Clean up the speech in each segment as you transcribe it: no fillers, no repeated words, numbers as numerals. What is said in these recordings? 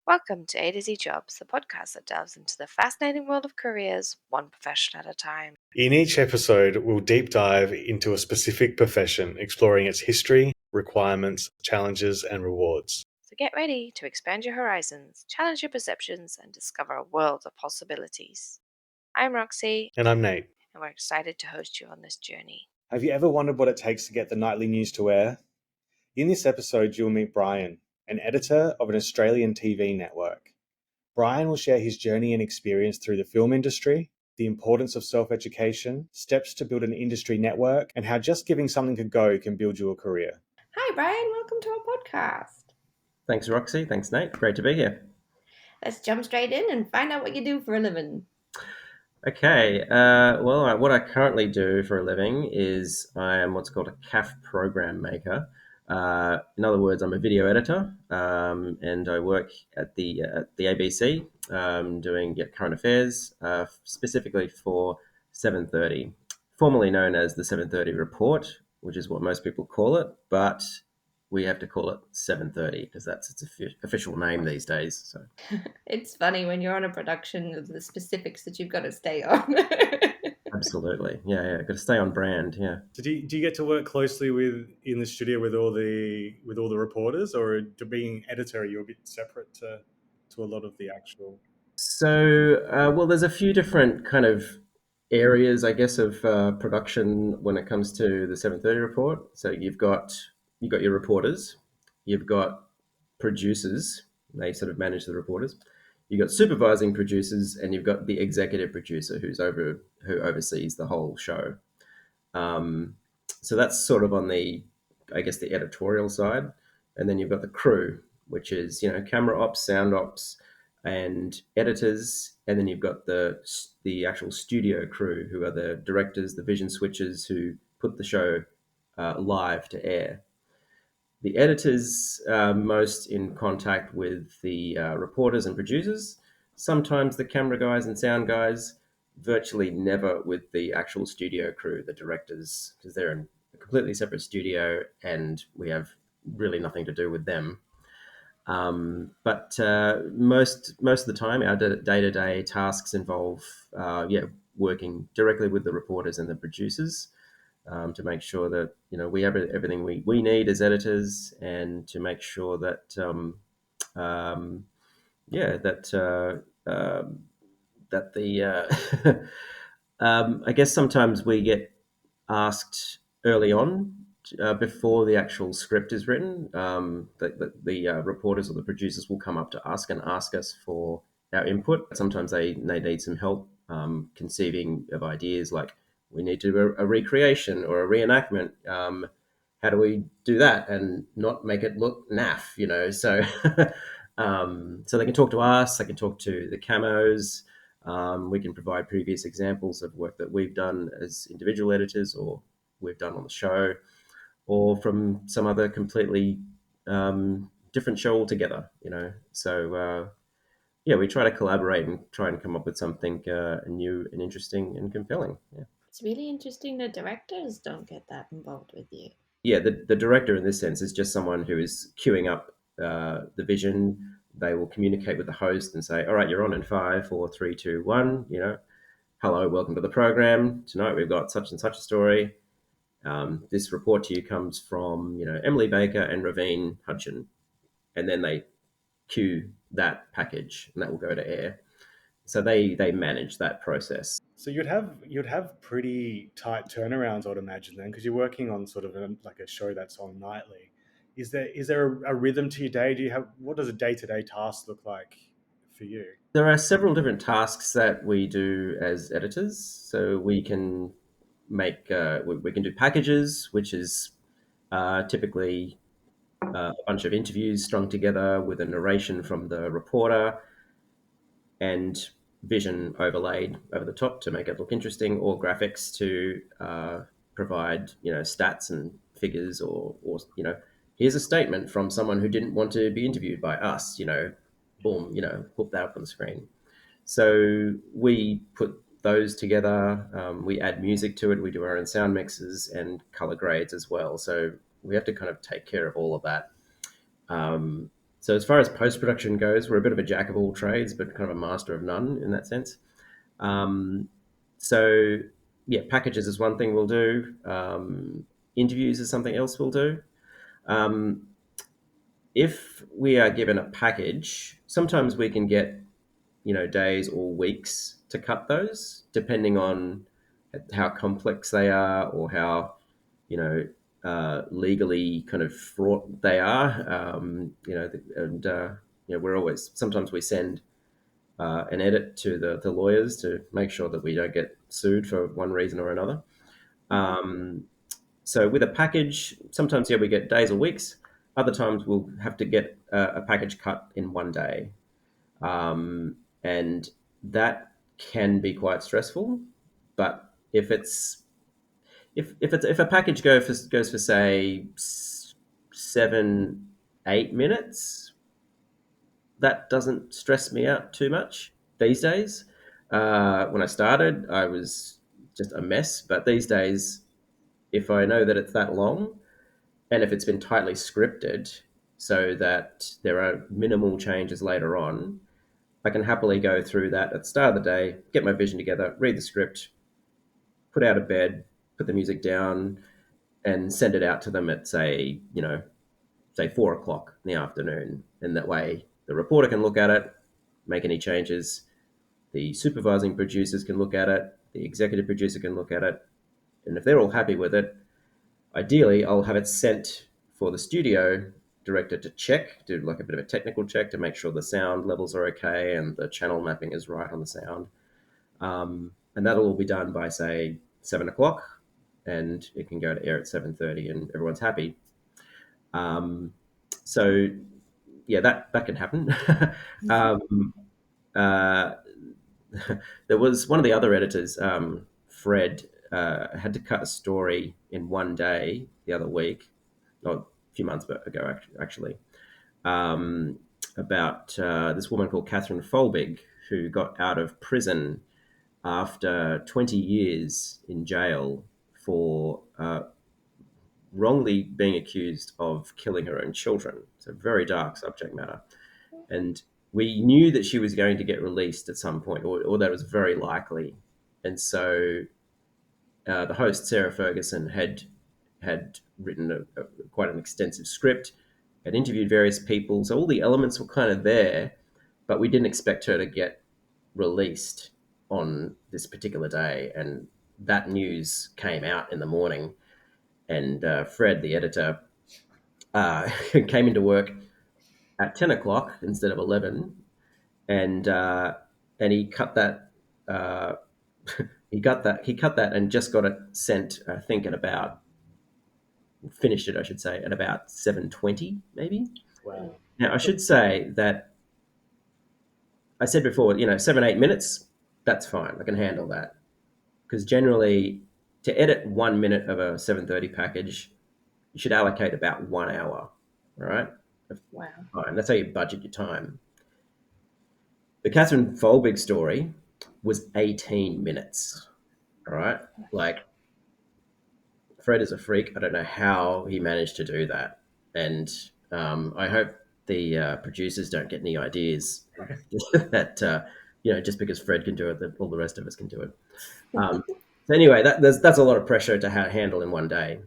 Welcome to A to Z Jobs, the podcast that delves into the fascinating world of careers, one profession at a time. In each episode, we'll deep dive into a specific profession, exploring its history, requirements, challenges, and rewards. So get ready to expand your horizons, challenge your perceptions, and discover a world of possibilities. I'm Roxy, And I'm Nate. and we're excited to host you on this journey. Have you ever wondered what it takes to get the nightly news to air? In this episode, you'll meet Bryan, an editor of an Australian TV network. Bryan will share his journey and experience through the film industry, the importance of self-education, steps to build an industry network, and how just giving something a go can build you a career. Hi, Bryan. Welcome to our podcast. Thanks, Roxy. Thanks, Nate. Great to be here. Let's jump straight in and find out what you do for a living. Okay. What I currently do for a living is I am what's called a CAF program maker. In other words, I'm a video editor, and I work at the ABC doing current affairs, specifically for 7:30, formerly known as the 7:30 Report, which is what most people call it, but we have to call it 7:30 because that's its official name these days. So It's funny when you're on a production of the specifics that you've got to stay on. absolutely, yeah, got to stay on brand. Yeah. So do you get to work closely in the studio with all the reporters, or being editor, you're a bit separate to a lot of the actual? So, there's a few different kind of areas, I guess, of production when it comes to the 7:30 report. So you've got your reporters, you've got producers. They sort of manage the reporters. You've got supervising producers, and you've got the executive producer who oversees the whole show. Um, so that's sort of on the, I guess, the editorial side, and then you've got the crew, which is camera ops, sound ops, and editors, and then you've got the actual studio crew, who are the directors, the vision switchers, who put the show live to air. The editors are most in contact with the reporters and producers, sometimes the camera guys and sound guys, virtually never with the actual studio crew, the directors, because they're in a completely separate studio and we have really nothing to do with them. But most of the time, our day-to-day tasks involve, working directly with the reporters and the producers, to make sure that we have everything we need as editors, and to make sure that um, yeah that the I guess sometimes we get asked early on, before the actual script is written, that the reporters or the producers will come up to us and ask us for our input. Sometimes they need some help conceiving of ideas, like we need to do a recreation or a reenactment. How do we do that and not make it look naff? So so they can talk to us. They can talk to the camos. We can provide previous examples of work that we've done as individual editors, or we've done on the show, or from some other completely different show altogether. So we try to collaborate and try and come up with something new and interesting and compelling. Yeah. It's really interesting that directors don't get that involved with you. Yeah, the director in this sense is just someone who is queuing up the vision. They will communicate with the host and say, "All right, you're on in 5, 4, 3, 2, 1. Hello, welcome to the program. Tonight we've got such and such a story. This report to you comes from Emily Baker and Raveen Hudson," and then they cue that package, and that will go to air. So they manage that process. So you'd have pretty tight turnarounds, I'd imagine, then, because you're working on sort of like a show that's on nightly. Is there a rhythm to your day? What does a day-to-day task look like for you? There are several different tasks that we do as editors. So we can make we can do packages, which is typically a bunch of interviews strung together with a narration from the reporter and vision overlaid over the top to make it look interesting, or graphics to provide stats and figures, or here's a statement from someone who didn't want to be interviewed by us. Boom, put that up on the screen. So we put those together. We add music to it. We do our own sound mixes and color grades as well. So we have to kind of take care of all of that. So as far as post production goes, we're a bit of a jack of all trades, but kind of a master of none in that sense. Um, so yeah, packages is one thing we'll do. Interviews is something else we'll do. Um, if we are given a package, sometimes we can get days or weeks to cut those, depending on how complex they are or how you know legally kind of fraught they are. And we're always sometimes we send an edit to the lawyers to make sure that we don't get sued for one reason or another. Mm-hmm. Um, so with a package, sometimes we get days or weeks. Other times we'll have to get a package cut in one day, and that can be quite stressful. But if a package goes for say 7 8 minutes, that doesn't stress me out too much these days. When I started, I was just a mess, but these days, if I know that it's that long and if it's been tightly scripted so that there are minimal changes later on, I can happily go through that at the start of the day, get my vision together, read the script, put out of bed, put the music down, and send it out to them at say 4 o'clock in the afternoon. And that way, the reporter can look at it, make any changes. The supervising producers can look at it. The executive producer can look at it. And if they're all happy with it, ideally, I'll have it sent for the studio director to check, do like a bit of a technical check to make sure the sound levels are okay and the channel mapping is right on the sound. And that'll all be done by say 7 o'clock, and it can go to air at 7:30, and everyone's happy. Um, so yeah, that can happen. um, uh, there was one of the other editors, Fred, had to cut a story in one day the other week, not a few months ago actually, um, about this woman called Catherine Folbig who got out of prison after 20 years in jail for wrongly being accused of killing her own children. It's a very dark subject matter. And we knew that she was going to get released at some point, or that it was very likely. And so the host, Sarah Ferguson, had written quite an extensive script, had interviewed various people. So all the elements were kind of there, but we didn't expect her to get released on this particular day. And that news came out in the morning. And Fred, the editor, came into work at 10 o'clock instead of 11, and he cut that. He cut that and just got it sent. I think at about finished it. I should say at about 7:20 maybe. Wow. Now I should say that I said before, 7 8 minutes. That's fine. I can handle that because generally to edit 1 minute of a 7:30 package, you should allocate about 1 hour. All right, Wow. fine. That's how you budget your time. The Catherine Folbig story was 18 minutes. All right. Like, Fred is a freak. I don't know how he managed to do that. And I hope the producers don't get any ideas that, just because Fred can do it, that all the rest of us can do it. So anyway, that's a lot of pressure to handle in one day.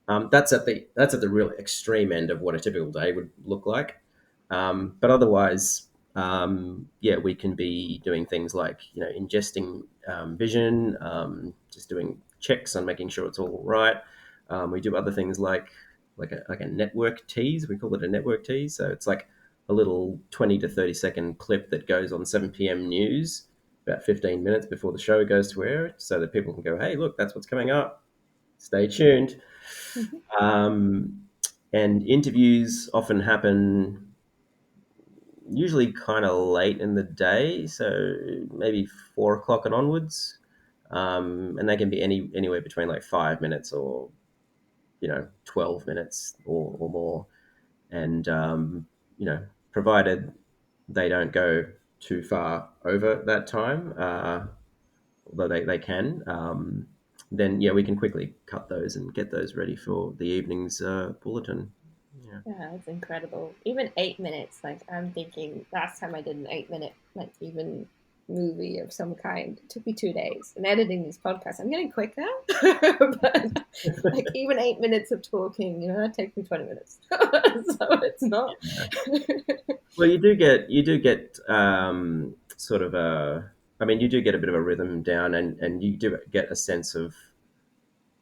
That's at the real extreme end of what a typical day would look like. But otherwise, yeah, we can be doing things like ingesting vision, just doing checks on making sure it's all right. We do other things like a network tease. We call it a network tease. So it's like a little 20 to 30 second clip that goes on 7 p.m. news about 15 minutes before the show goes to air, so that people can go, "Hey, look, that's what's coming up. Stay tuned." Mhm. Um, and interviews often happen usually kind of late in the day, so maybe 4 o'clock and onwards, and they can be anywhere between like 5 minutes or 12 minutes or more, and provided they don't go too far over that time, although they can. Then yeah, we can quickly cut those and get those ready for the evening's bulletin. Yeah, it's incredible. Even 8 minutes, like I'm thinking last time I did an 8 minute, like even movie of some kind, it took me 2 days. And editing these podcasts, I'm getting quicker, but like even 8 minutes of talking, that takes me 20 minutes. So it's not. Well, you do get sort of a. I mean, you do get a bit of a rhythm down, and you do get a sense of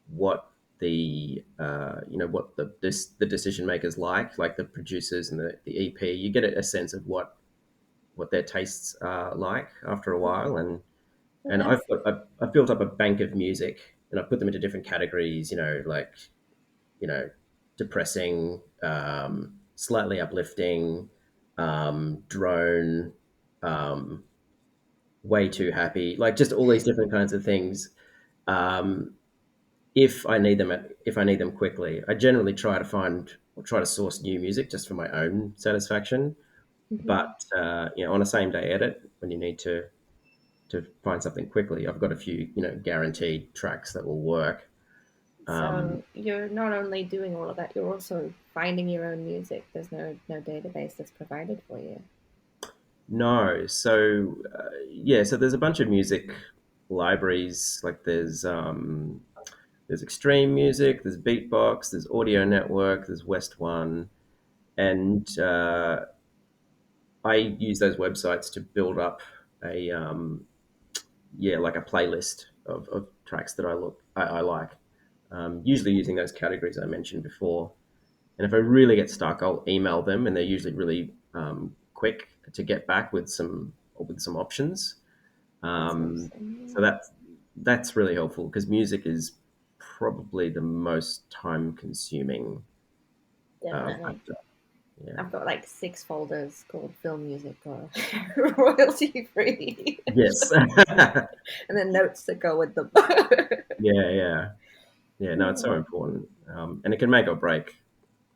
what what the decision makers like the producers and the EP. You get a sense of what their tastes are like after a while, and That's I've built up a bank of music, and I put them into different categories. Like you know, depressing, slightly uplifting, drone, um, way too happy, like just all these different kinds of things. Um, if I need them quickly, I generally try to source new music just for my own satisfaction. mhm. But on a same day edit, when you need to find something quickly, I've got a few guaranteed tracks that will work. Um, So you're not only doing all of that, you're also finding your own music. There's no database that's provided for you. No. So so there's a bunch of music libraries. Like there's Extreme Music, there's Beatbox, there's Audio Network, there's West One, and I use those websites to build up a like a playlist of tracks that I like. Usually using those categories I mentioned before. And if I really get stuck, I'll email them, and they're usually really quick to get back with some options. That's Um, so awesome. that's really helpful because music is probably the most time consuming Definitely. factor. Yeah. I've got like 6 folders called film music or royalty free, Yes. and then notes that go with them. Yeah. Yeah. Yeah. No, it's so important, and it can make or break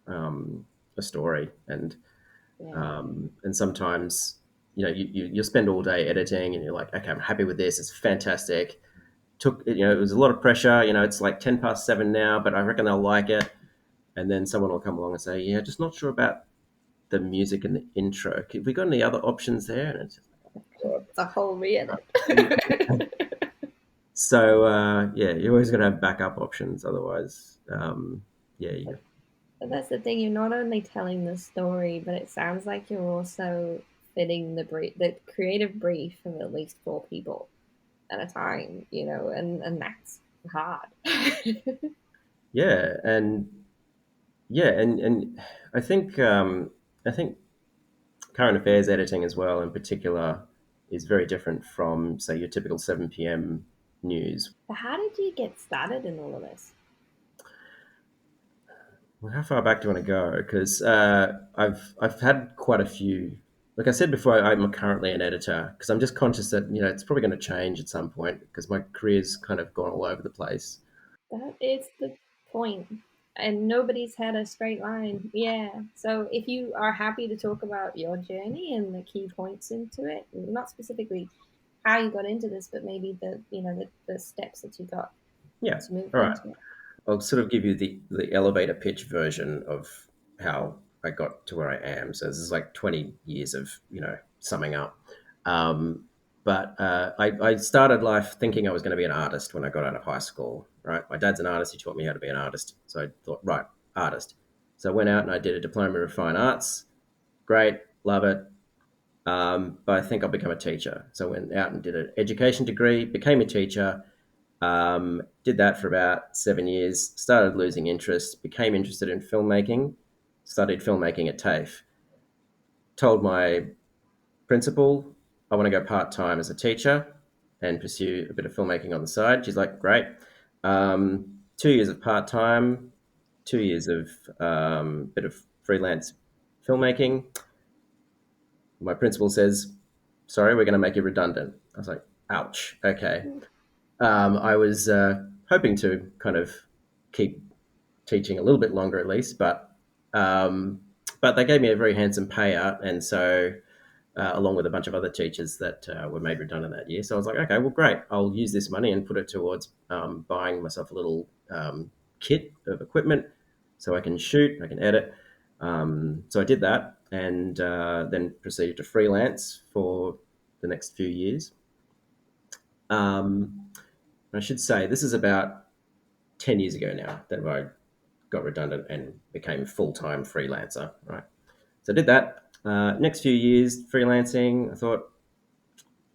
a story. Yeah, And sometimes you spend all day editing, and you're like, okay, I'm happy with this. It's fantastic. It was a lot of pressure. It's like 10 past 7 now, but I reckon they'll like it. And then someone will come along and say, yeah, just not sure about the music and the intro. Have we got any other options there? And it's just it's a whole re-edit. so yeah, you always got to have backup options. Otherwise, yeah, But that's the thing. You're not only telling the story, but it sounds like you're also fitting the creative brief of at least 4 people at a time. And that's hard. yeah, and I think current affairs editing as well, in particular, is very different from say your typical 7 p.m. news. But how did you get started in all of this? Well, how far back do you want to go? Because I've had quite a few. Like I said before, I'm currently an editor because I'm just conscious that it's probably going to change at some point because my career's kind of gone all over the place. That is the point. And nobody's had a straight line. Yeah. So if you are happy to talk about your journey and the key points into it, not specifically how you got into this, but maybe the steps that you got Yeah. to move All right. into it. I'll sort of give you the elevator pitch version of how I got to where I am. So this is like 20 years of summing up. Um, but I started life thinking I was going to be an artist when I got out of high school. Right, my dad's an artist. He taught me how to be an artist. So I thought, right, artist. So I went out and I did a diploma of fine arts. Great, love it. But I think I'll become a teacher. So I went out and did an education degree, became a teacher, did that for about 7 years, started losing interest, became interested in filmmaking, studied filmmaking at TAFE. Told my principal I want to go part time as a teacher and pursue a bit of filmmaking on the side. She's like, great. 2 years of part time, 2 years of bit of freelance filmmaking. My principal says, sorry, we're going to make you redundant. I was like, ouch. Okay. I was hoping to kind of keep teaching a little bit longer at least, um, but they gave me a very handsome payout, and so along with a bunch of other teachers that were made redundant that year. So I was like, okay, well, great. I'll use this money and put it towards buying myself a little kit of equipment so I can shoot, I can edit. So I did that, and then proceeded to freelance for the next few years. I should say this is about 10 years ago now that I got redundant and became full-time freelancer, right? So I did that. Next few years freelancing, I thought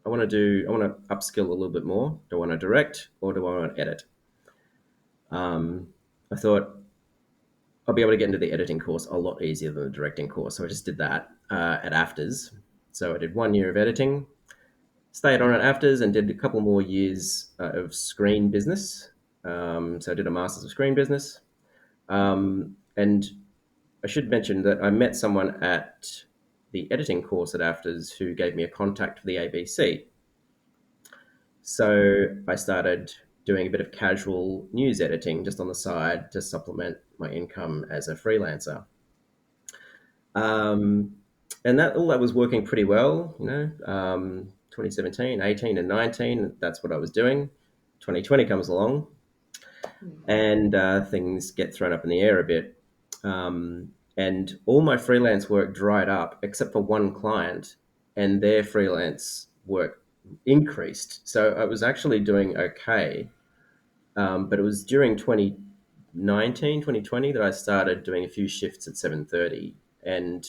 I want to upskill a little bit more. Do I want to direct or do I want to edit? I thought I'll be able to get into the editing course a lot easier than the directing course. So I just did that at AFTRS. So I did 1 year of editing, stayed on at AFTRS, and did a couple more years of screen business. So I did a master's of screen business. And I should mention that I met someone at the editing course at AFTRS who gave me a contact for the ABC. So I started doing a bit of casual news editing just on the side to supplement my income as a freelancer. And that all that was working pretty well, 2017, 18, and 19, that's what I was doing. 2020 comes along, and things get thrown up in the air a bit. And all my freelance work dried up except for one client, and their freelance work increased. So I was actually doing okay. But it was during 2019, 2020 that I started doing a few shifts at 7:30. And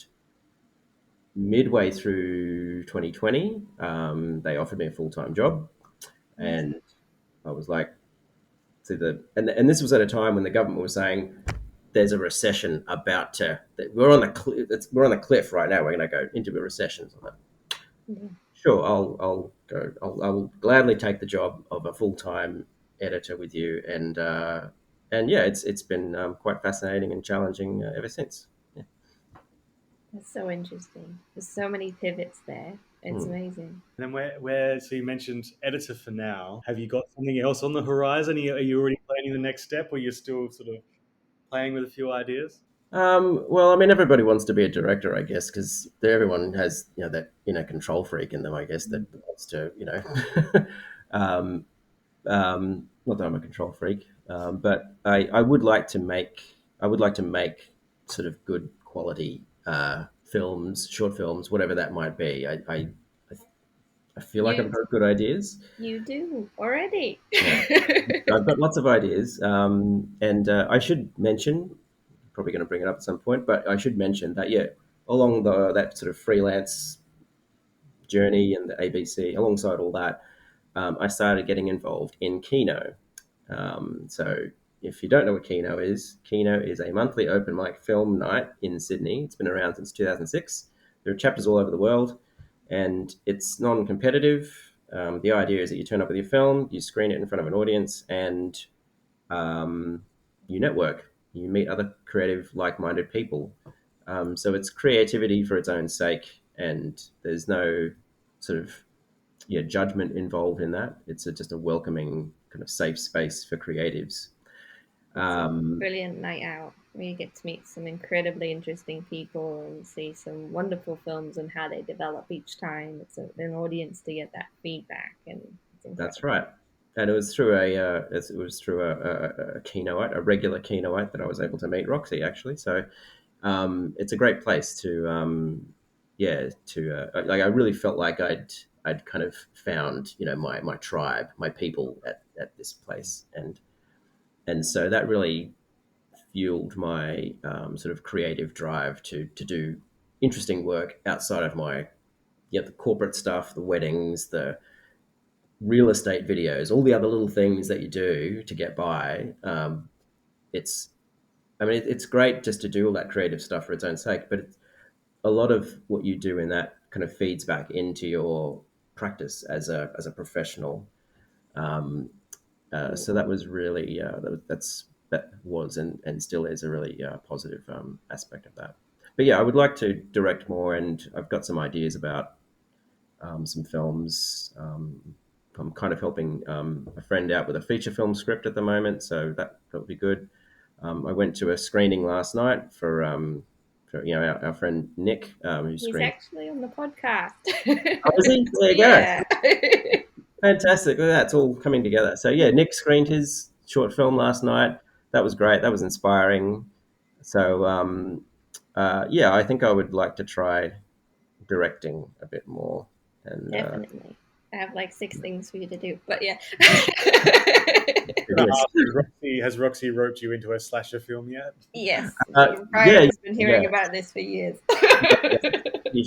midway through 2020, they offered me a full-time job. And I was like, and this was at a time when the government was saying, there's a recession about to, we're on the cliff right now. We're going to go into a recession. So I'm like, sure, I'll go. I will gladly take the job of a full-time editor with you, and yeah, it's been quite fascinating and challenging ever since. Yeah. That's so interesting. There's so many pivots there. It's amazing. And then so you mentioned editor for now. Have you got something else on the horizon? Are you already planning the next step, or you're still sort of playing with a few ideas? Well, I mean, everybody wants to be a director, I guess, because everyone has that inner control freak in them, I guess, that wants to not that I'm a control freak, but I would like to make sort of good quality films, short films, whatever that might be. I feel like I've got good ideas. You do already. Yeah. I've got lots of ideas, and I should mention, probably going to bring it up at some point, but I should mention that along that sort of freelance journey and the ABC, alongside all that, I started getting involved in Kino. So if you don't know what Kino is a monthly open mic film night in Sydney. It's been around since 2006. There are chapters all over the world, and it's non-competitive. The idea is that you turn up with your film, you screen it in front of an audience, and you network. You meet other creative, like-minded people. So it's creativity for its own sake, and there's no sort of judgment involved in that. It's just a welcoming kind of safe space for creatives. It's a brilliant night out where you get to meet some incredibly interesting people and see some wonderful films and how they develop each time. It's an audience to get that feedback, and that's right. And it was through a keynote, a regular keynote, that I was able to meet Roxy, actually. So it's a great place to like, I really felt like I'd kind of found my tribe, my people at this place, and so that really fueled my sort of creative drive to do interesting work outside of the corporate stuff, the weddings, the real estate videos, all the other little things that you do to get by. It's great just to do all that creative stuff for its own sake, but a lot of what you do in that kind of feeds back into your practice as a professional. So that was really that was and still is a really positive aspect of that. But yeah, I would like to direct more, and I've got some ideas about some films. I'm kind of helping a friend out with a feature film script at the moment, so that would be good. I went to a screening last night for our friend Nick, who's He's actually on the podcast. Oh, is he? There you go. Fantastic. Look at that. It's all coming together. So yeah, Nick screened his short film last night. That was great. That was inspiring. So yeah, I think I would like to try directing a bit more. And Definitely. I have like 6 things for you to do, but yeah. Gonna yes, ask, has Roxy roped you into a slasher film yet? Yes, yeah, Brian's been yeah, hearing about this for years.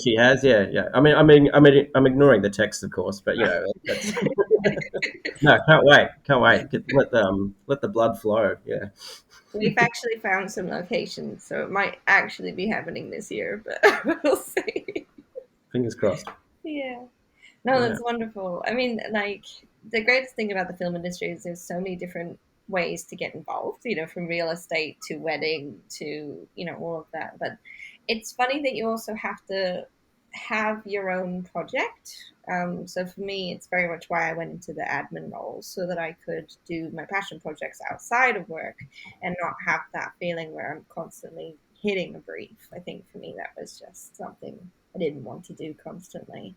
she has, yeah, yeah. I'm ignoring the text, of course, but that's no, can't wait. Let the blood flow. Yeah, We've actually found some locations, so it might actually be happening this year, but we'll see. fingers crossed. Yeah. No, Yeah, that's wonderful. I mean, like, the greatest thing about the film industry is there's so many different ways to get involved, from real estate to wedding to, all of that. But it's funny that you also have to have your own project. So for me, it's very much why I went into the admin role so that I could do my passion projects outside of work and not have that feeling where I'm constantly hitting a brief. I think for me, that was just something I didn't want to do constantly.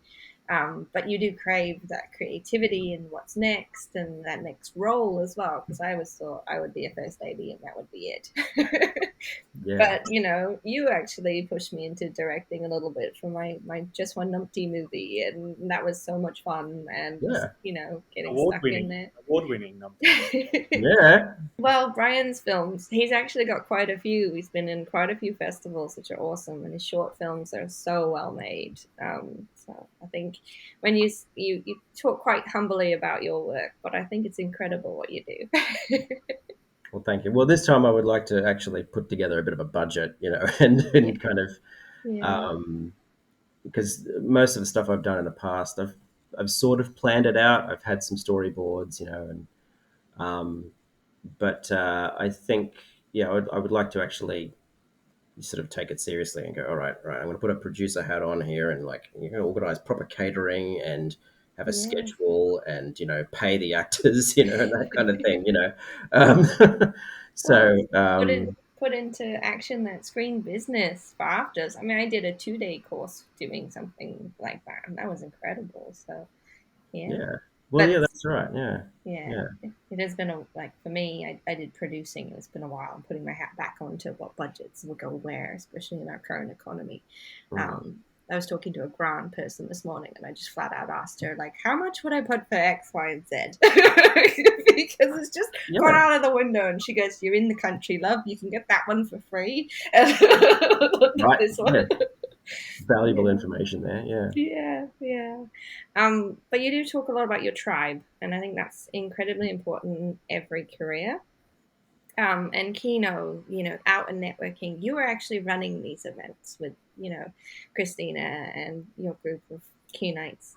But you do crave that creativity and what's next and that next role as well, because I always thought I would be a first lady and that would be it. yeah, But you actually pushed me into directing a little bit for my Just One Numpty movie, and that was so much fun, and just yeah, getting Award stuck in winning, there. award winning number. yeah, Well, Brian's films, he's actually got quite a few. He's been in quite a few festivals, which are awesome, and his short films are so well made. So I think when you talk quite humbly about your work, but I think it's incredible what you do. Well, thank you. Well, this time I would like to actually put together a bit of a budget, Yeah, and kind of yeah, um, because most of the stuff I've done in the past, I've sort of planned it out. I've had some storyboards, and um, but I think yeah, I would like to actually sort of take it seriously and go, all right, right, I'm going to put a producer hat on here and like organize proper catering and have a yeah. schedule and pay the actors, and that kind of thing, Um, so Well, put into action that screen business for afters. I mean, I did a 2-day course doing something like that, and that was incredible. So yeah, yeah, well, but yeah, it's that's right, yeah, yeah, yeah. it has been like for me. I did producing. It's been a while. I'm putting my hat back onto what budgets will go where, especially in our current economy. Mm. Um, I was talking to a grant person this morning, and I just flat out asked her, like, how much would I put for X, Y, and Z? Because it's just gone Yeah, out of the window. And she goes, "You're in the country, love. You can get that one for free, right, this yeah, one." valuable Yeah. information there, yeah. Yeah, yeah. But you do talk a lot about your tribe, and I think that's incredibly important in every career. And Kino, out and networking, you were actually running these events with, Christina and your group of Kenites.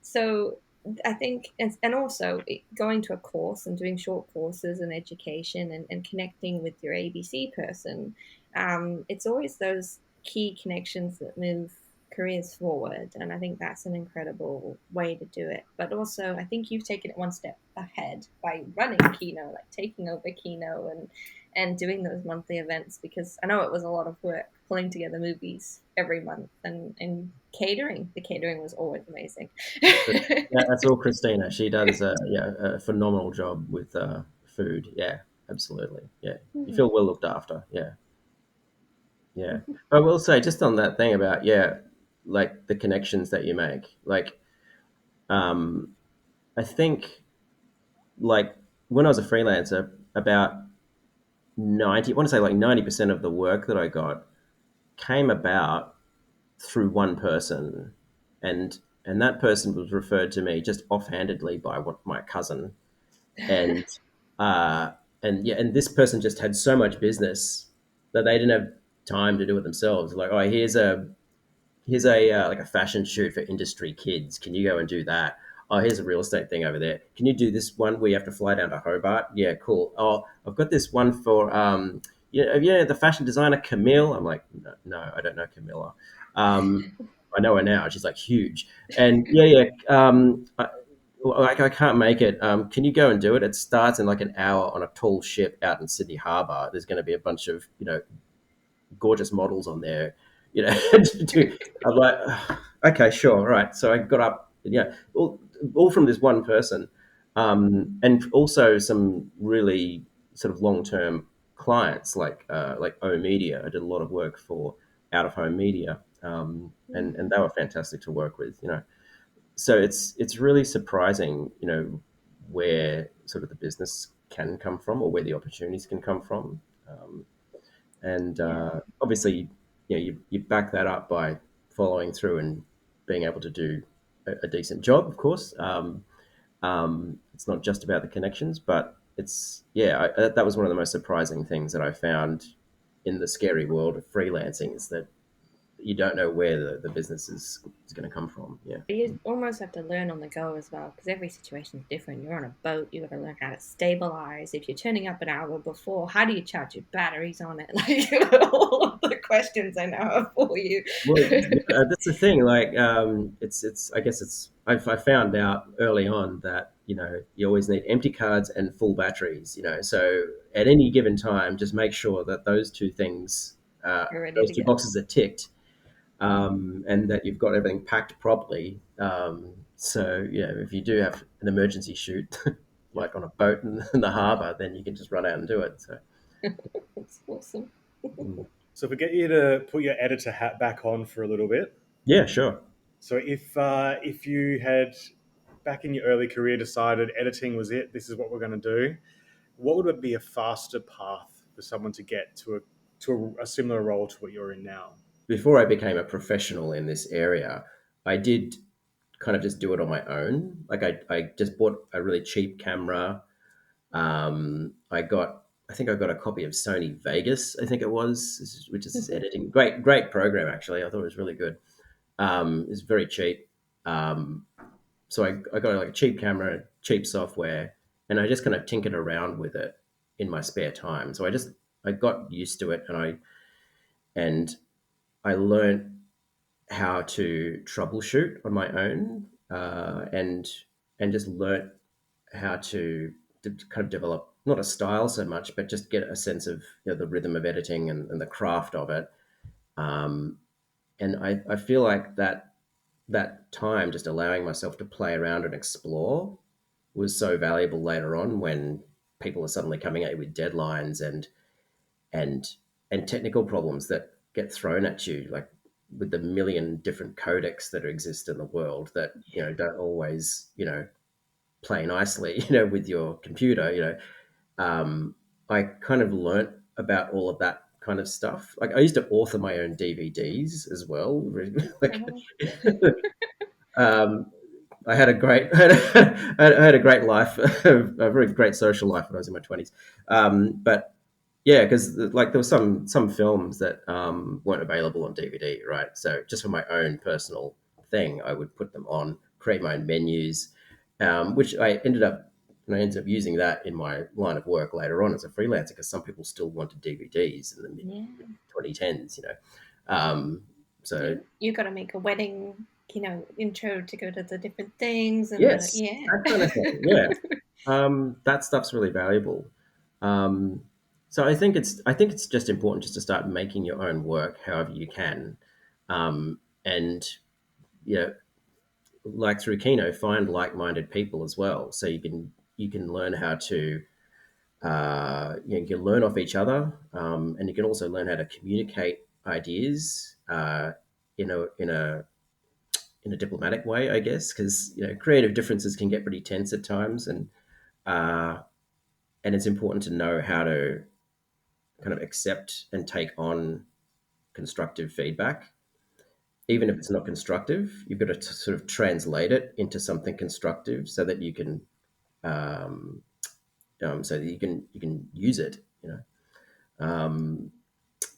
So I think, and also going to a course and doing short courses and education and connecting with your ABC person, it's always those key connections that move careers forward. And I think that's an incredible way to do it. But also, I think you've taken it one step ahead by running Kino, like taking over Kino and doing those monthly events, because I know it was a lot of work pulling together movies every month and catering. The catering was always amazing. Yeah, that's all Christina. She does a phenomenal job with food. Yeah, absolutely. Yeah, you feel well looked after. Yeah, yeah. I will say just on that thing about like the connections that you make. Like, um, I think like when I was a freelancer, about 90, I want to say like 90% of the work that I got came about through one person, and that person was referred to me just offhandedly by my cousin, and uh, and this person just had so much business that they didn't have time to do it themselves. Like, oh, here's a like a fashion shoot for industry kids. Can you go and do that? Oh, here's a real estate thing over there. Can you do this one where you have to fly down to Hobart? Yeah, cool. Oh, I've got this one for the fashion designer Camille. I'm like, no, no, I don't know Camilla. Um, I know her now. She's like huge. And I can't make it. Can you go and do it? It starts in like an hour on a tall ship out in Sydney Harbour. There's going to be a bunch of gorgeous models on there. I'm like, okay, sure, all right. So I got up, all from this one person, and also some really sort of long term. clients like O Media. I did a lot of work for out of home media, and they were fantastic to work with. So it's really surprising, where sort of the business can come from or where the opportunities can come from, and Yeah. obviously, you back that up by following through and being able to do a decent job, of course. It's not just about the connections, but it's that was one of the most surprising things that I found in the scary world of freelancing is that you don't know where the business is going to come from. Yeah. But you almost have to learn on the go as well, because every situation is different. You're on a boat, you got to learn how to stabilize. If you're turning up an hour before, how do you charge your batteries on it? Like all of the questions I know are for you. Well, that's the thing. Like, it's. I guess it's. I found out early on that you always need empty cards and full batteries. So at any given time, just make sure that those two things, You're ready those to two go. boxes are ticked, and that you've got everything packed properly. So if you do have an emergency shoot, like on a boat in the harbour, then you can just run out and do it. So. That's awesome. Mm. So if we get you to put your editor hat back on for a little bit. Yeah, sure. So if you had back in your early career decided editing was it, this is what we're going to do, what would be a faster path for someone to get to a similar role to what you're in now? Before I became a professional in this area, I did kind of just do it on my own. Like I just bought a really cheap camera. I think I got a copy of Sony Vegas, I think it was, which is this editing great program actually. I thought it was really good. It's very cheap. Um, so I got like a cheap camera, cheap software, and I just kind of tinkered around with it in my spare time. So I got used to it, and I learned how to troubleshoot on my own, and just learnt how to kind of develop not a style so much, but just get a sense of the rhythm of editing and the craft of it. Um, and I feel like that time just allowing myself to play around and explore was so valuable later on when people are suddenly coming at you with deadlines and and technical problems that get thrown at you, like with the million different codecs that exist in the world that don't always play nicely with your computer. I kind of learnt about all of that kind of stuff. Like I used to author my own DVDs as well. Like, Oh, um, I had a great, I had a great life, a very great social life when I was in my 20s. But yeah, because like there were some films that weren't available on DVD, right? So just for my own personal thing, I would put them on, create my own menus, which I ended up using that in my line of work later on as a freelancer because some people still wanted DVDs in the mid yeah. 2010s, Um, so You got to make a wedding, intro to go to the different things and yes, yeah. that kind of thing. Yeah, that stuff's really valuable. Um, so I think it's just important just to start making your own work however you can, and you know, like through Kino, find like-minded people as well, so you can learn how to you can learn off each other, and you can also learn how to communicate ideas in a diplomatic way, I guess, because creative differences can get pretty tense at times, uh, and it's important to know how to kind of accept and take on constructive feedback, even if it's not constructive. You've got to sort of translate it into something constructive so that you can um, so that you can use it. Um,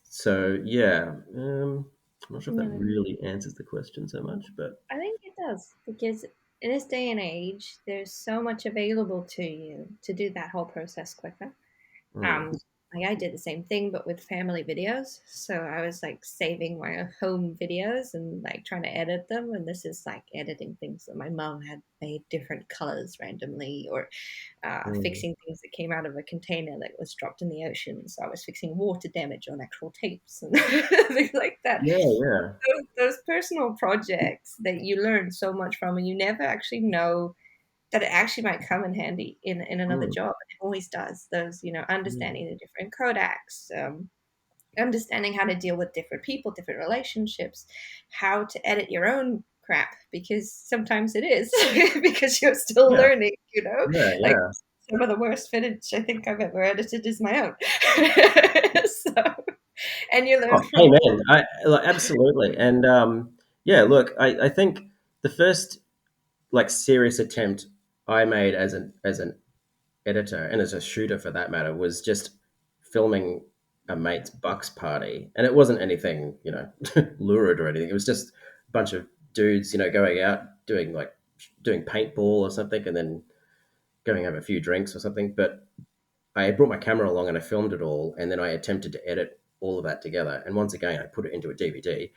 so yeah, I'm not sure if that No, really answers the question so much, but I think it does because in this day and age, there's so much available to you to do that whole process quicker. mm, Um, like I did the same thing, but with family videos. So I was like saving my home videos and like trying to edit them. And this is like editing things that my mom had made different colors randomly, or mm, fixing things that came out of a container that was dropped in the ocean. So I was fixing water damage on actual tapes and things like that. yeah, yeah, Those personal projects that you learn so much from, and you never actually know that it actually might come in handy in another Mm, job. It always does. Those, mm. understanding the different codecs, understanding how to deal with different people, different relationships, how to edit your own crap, because sometimes it is because you're still Yeah, learning, yeah, like yeah. some of the worst footage I think I've ever edited is my own. So, and you learn Oh, from all amen. Absolutely. And yeah, look, I think the first like serious attempt I made as an editor and as a shooter for that matter was just filming a mate's bucks party, and it wasn't anything lurid or anything. It was just a bunch of dudes going out doing paintball or something, and then going have a few drinks or something. But I brought my camera along and I filmed it all, and then I attempted to edit all of that together. And once again, I put it into a DVD.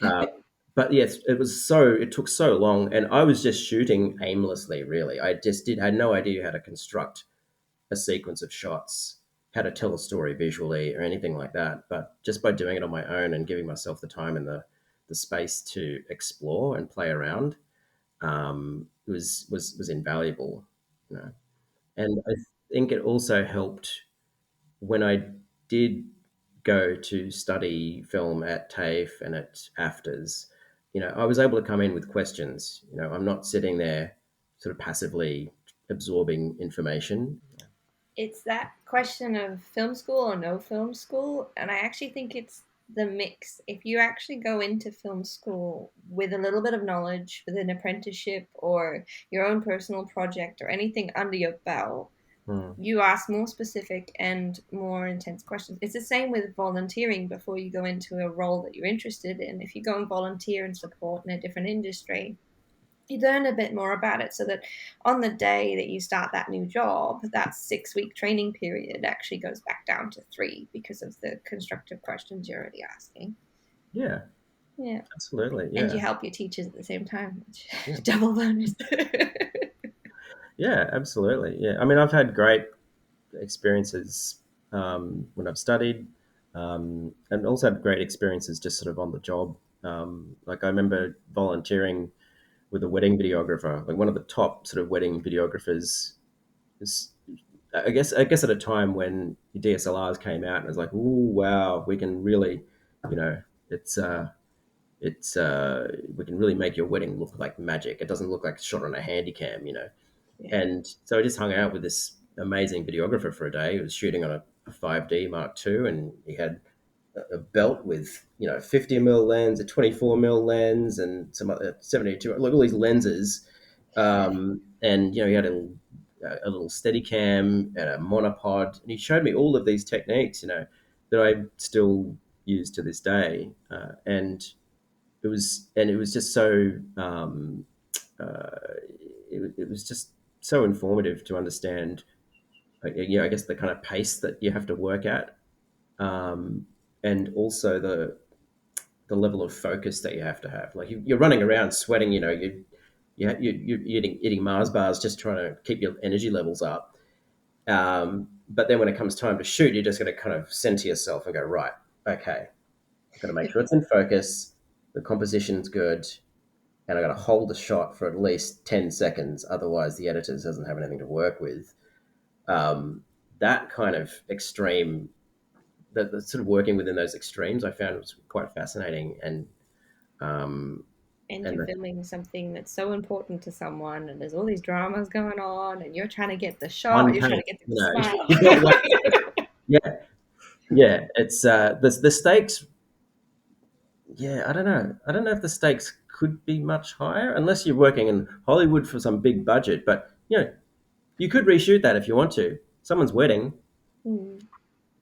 Uh, but yes, it took so long, and I was just shooting aimlessly. Really, I just had no idea how to construct a sequence of shots, how to tell a story visually, or anything like that. But just by doing it on my own and giving myself the time and the space to explore and play around, was invaluable. You know, and I think it also helped when I did go to study film at TAFE and at AFTRS. I was able to come in with questions. I'm not sitting there sort of passively absorbing information. it's that question of film school or no film school. And I actually think it's the mix. If you actually go into film school with a little bit of knowledge, with an apprenticeship or your own personal project or anything under your belt, Hmm. you ask more specific and more intense questions. It's the same with volunteering before you go into a role that you're interested in. If you go and volunteer and support in a different industry, you learn a bit more about it so that on the day that you start that new job, that 6 week training period actually goes back down to 3 because of the constructive questions you're already asking. Yeah, Yeah. absolutely. And Yeah, you help your teachers at the same time, which yeah, double bonus. yeah, absolutely. Yeah, I mean, I've had great experiences when I've studied, and also had great experiences just sort of on the job. Like I remember volunteering with a wedding videographer, like one of the top sort of wedding videographers. Is, I guess at a time when the DSLRs came out, and it was like, "Ooh, wow, we can really, you know, it's we can really make your wedding look like magic. It doesn't look like it's shot on a handy cam." Yeah. And so I just hung out with this amazing videographer for a day. He was shooting on a 5D Mark II, and he had a belt with 50 mil lens, a 24 mil lens, and some other 72. Like all these lenses, and he had a little Steadicam and a monopod, and he showed me all of these techniques, that I still use to this day, and it was just so uh, it was just so informative to understand, I guess the kind of pace that you have to work at, um, and also the level of focus that you have to have. Like you're running around sweating, you're eating Mars bars just trying to keep your energy levels up. But then when it comes time to shoot, you're just going to kind of center yourself and go, right, okay, I've got to make sure it's in focus, the composition's good, and I got to hold the shot for at least 10 seconds. Otherwise, the editor doesn't have anything to work with. Um, that kind of extreme, the sort of working within those extremes, I found was quite fascinating. Um, And and you're the filming something that's so important to someone, and there's all these dramas going on, and you're trying to get the shot, one you're trying take, to get them to smile. you've got one. Yeah, yeah. It's the stakes. Yeah, I don't know. I don't know if the stakes could be much higher unless you're working in Hollywood for some big budget. But you could reshoot that if you want to. Someone's wedding. Mm.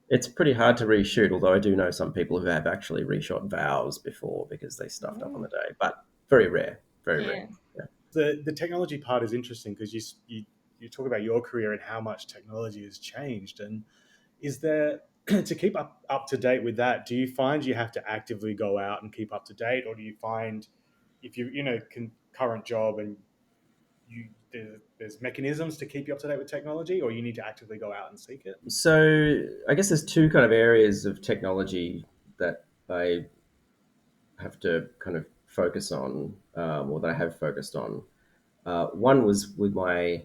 It's pretty hard to reshoot, although I do know some people who have actually reshot vows before because they stuffed up on Oh, the day. But very rare, very rare. yeah. Yeah. The technology part is interesting because you talk about your career and how much technology has changed. And is there to keep up to date with that? Do you find you have to actively go out and keep up to date, or do you find if you current job and there's mechanisms to keep you up to date with technology, or you need to actively go out and seek it? So I guess there's two kind of areas of technology that I have to kind of focus on, or that I have focused on. One was with my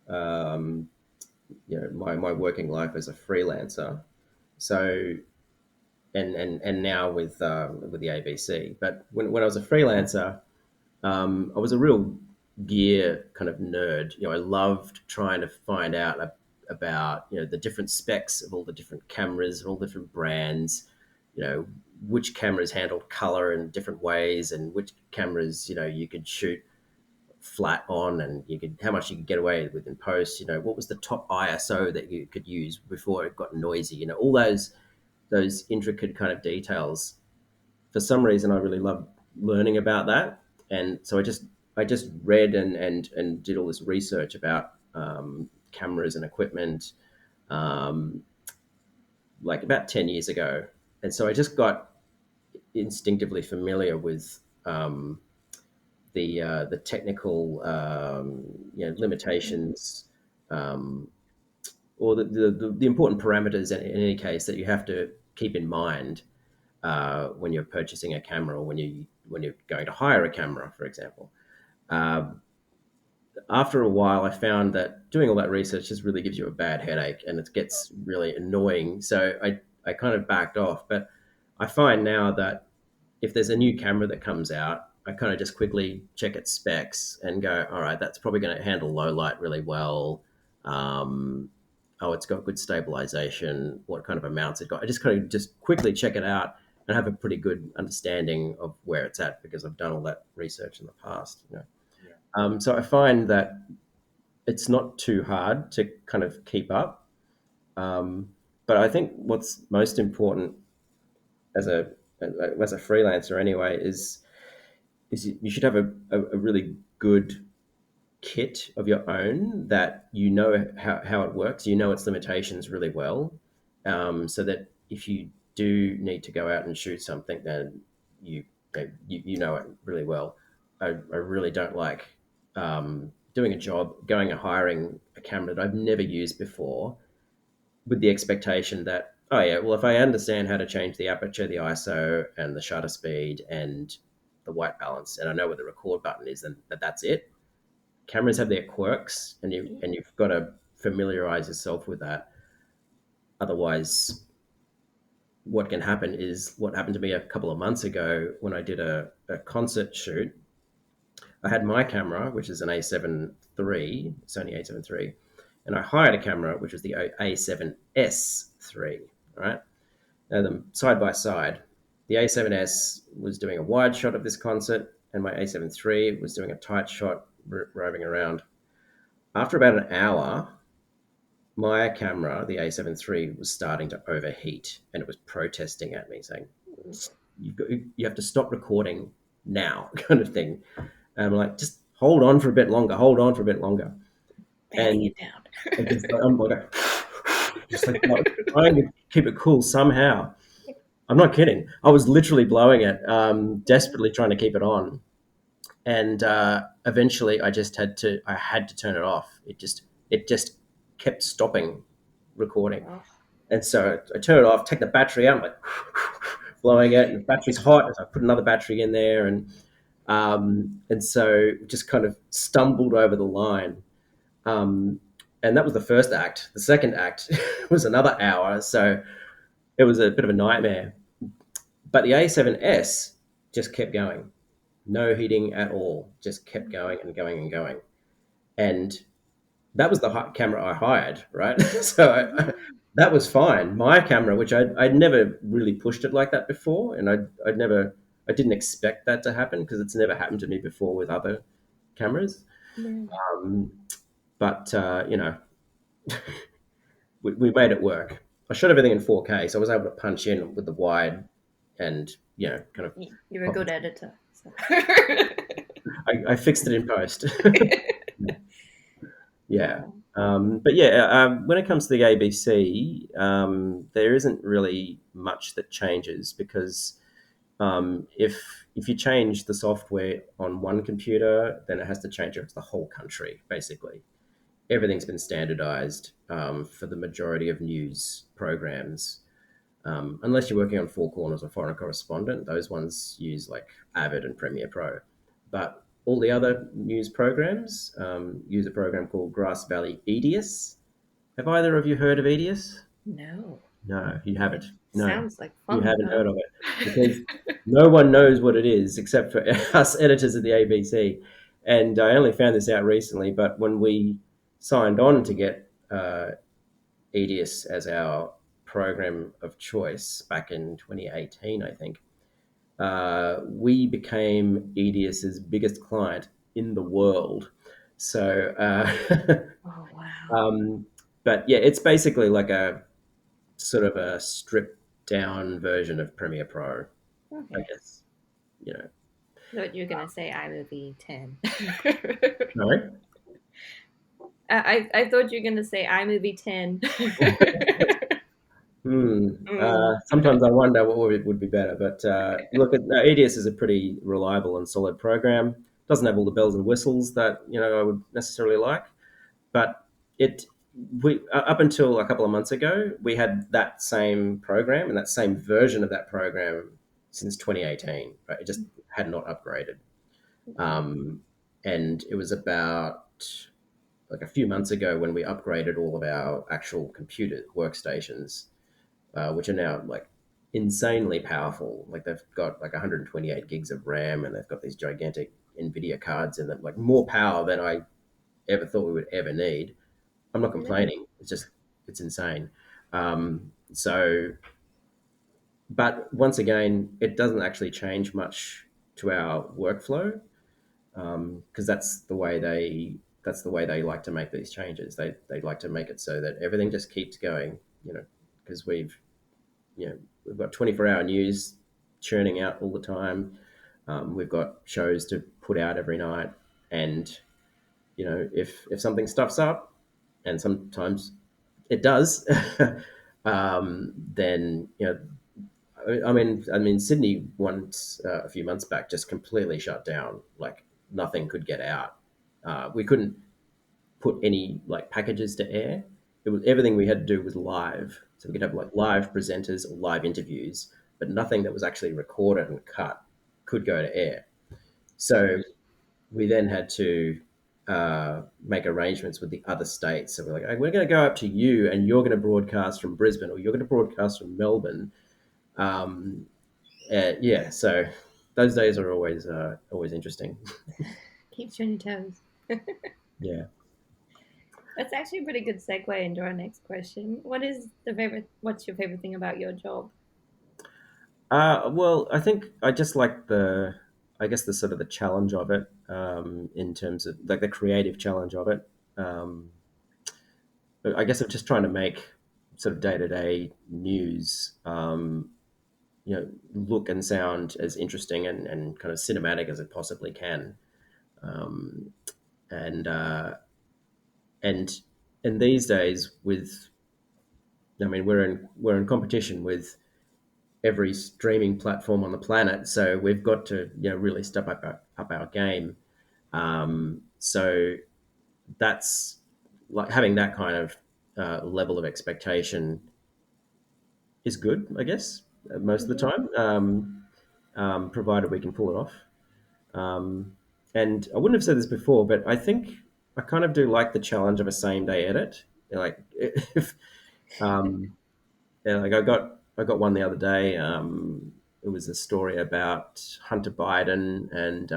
my working life as a freelancer. So and now with the ABC. But when I was a freelancer, I was a real gear kind of nerd. I loved trying to find out about the different specs of all the different cameras and all the different brands. Which cameras handled color in different ways, and which cameras you could shoot flat on, and how much you could get away with in post. What was the top ISO that you could use before it got noisy. All those intricate kind of details. For some reason, I really love learning about that, and so I just read and did all this research about cameras and equipment, um, like about 10 years ago, and so I just got instinctively familiar with the technical limitations, um, or the important parameters in any case that you have to keep in mind when you're purchasing a camera, or when you're going to hire a camera, for example. Uh, After a while, I found that doing all that research just really gives you a bad headache, and it gets really annoying. So I kind of backed off. But I find now that if there's a new camera that comes out, I kind of just quickly check its specs and go, all right, that's probably going to handle low light really well. Um, oh, it's got good stabilization. What kind of amounts it got? I just kind of just quickly check it out and have a pretty good understanding of where it's at, because I've done all that research in the past. Yeah. So I find that it's not too hard to kind of keep up. Um, but I think what's most important as a freelancer anyway is you should have a really good kit of your own, that how it works, its limitations really well, so that if you do need to go out and shoot something, then you you know it really well. I really don't like doing a job, going and hiring a camera that I've never used before, with the expectation that, oh yeah, well, if I understand how to change the aperture, the ISO, and the shutter speed, and the white balance, and I know where the record button is, then that's it. Cameras have their quirks, and you've got to familiarize yourself with that. Otherwise, what can happen is what happened to me a couple of months ago when I did a concert shoot. I had my camera, which is an A7 III, Sony A7 III, and I hired a camera, which was the A7S III. Right, now them side by side. The A7S was doing a wide shot of this concert, and my A7 III was doing a tight shot, roving around. After about an hour, my camera, the A7 III, was starting to overheat, and it was protesting at me, saying, you have to stop recording now," kind of thing. And I'm like, just hold on for a bit longer, hold on for a bit longer. Fanning And it down. I'm like, just like trying to keep it cool somehow. I'm not kidding. I was literally blowing it, desperately trying to keep it on. And eventually I had to turn it off. It just kept stopping recording. Oh, And so I turn it off, take the battery out, I'm like blowing it, and the battery's hot. So I put another battery in there, and so just kind of stumbled over the line. Um, and that was the first act. The second act was another hour, so it was a bit of a nightmare. But the A7S just kept going, no heating at all, just kept going and going and going. And that was the camera I hired, right? So that was fine. My camera, which I'd never really pushed it like that before, and I didn't expect that to happen, because it's never happened to me before with other cameras. Yeah. Um, but we made it work. I shot everything in 4K, so I was able to punch in with the wide, and kind of. You're a good editor. So. I fixed it in post. Yeah. Wow. But yeah, when it comes to the ABC, there isn't really much that changes, because if you change the software on one computer, then it has to change across the whole country, basically. Everything's been standardized for the majority of news programs. Unless you're working on Four Corners or Foreign Correspondent, those ones use like Avid and Premiere Pro. But all the other news programs use a program called Grass Valley EDIUS. Have either of you heard of EDIUS? No. No, you haven't. No, Sounds like you fun haven't heard of it though. because no one knows what it is except for us editors at the ABC. And I only found this out recently, but when we signed on to get EDIUS as our program of choice back in 2018, I think, we became EDIUS's biggest client in the world. So, Oh wow. but yeah, it's basically like a sort of a stripped down version of Premiere Pro, I Okay. guess. You know, Thought you were gonna say iMovie 10. no. I thought you were gonna say iMovie 10. Mm. Sometimes I wonder what would be better, but look, EDS is a pretty reliable and solid program. Doesn't have all the bells and whistles that I would necessarily like, but it we up until a couple of months ago we had that same program and that same version of that program since 2018, but it just had not upgraded. Okay. Um, and it was about like a few months ago when we upgraded all of our actual computer workstations, which are now like insanely powerful. Like they've got like 128 gigs of RAM and they've got these gigantic NVIDIA cards in them, like more power than I ever thought we would ever need. I'm not Nice. complaining. It's insane. So, but once again, it doesn't actually change much to our workflow because that's the way they like to make these changes. They like to make it so that everything just keeps going. Because we've got 24-hour news churning out all the time. We've got shows to put out every night, and if something stuffs up, and sometimes it does, then I mean, Sydney once a few months back just completely shut down. Like nothing could get out. We couldn't put any like packages to air. It was everything we had to do was live, so we could have like live presenters or live interviews, but nothing that was actually recorded and cut could go to air. So we then had to make arrangements with the other states. So we're like, hey, we're going to go up to you, and you're going to broadcast from Brisbane, or you're going to broadcast from Melbourne. Um, yeah, so those days are always interesting. Keeps you on your toes. Yeah. That's actually a pretty good segue into our next question. What's your favorite thing about your job? Well, I think I just like I guess the sort of the challenge of it, in terms of like the creative challenge of it. Um, I guess I'm just trying to make sort of day to day news, look and sound as interesting and kind of cinematic as it possibly can. Um, and and and these days, I mean, we're in competition with every streaming platform on the planet, so we've got to really step up our game. So that's like having that kind of level of expectation is good, I guess, most of the Mhm. time, provided we can pull it off. Um, and I wouldn't have said this before, but I think I kind of do like the challenge of a same day edit. Like if yeah, like I got one the other day. It was a story about Hunter Biden and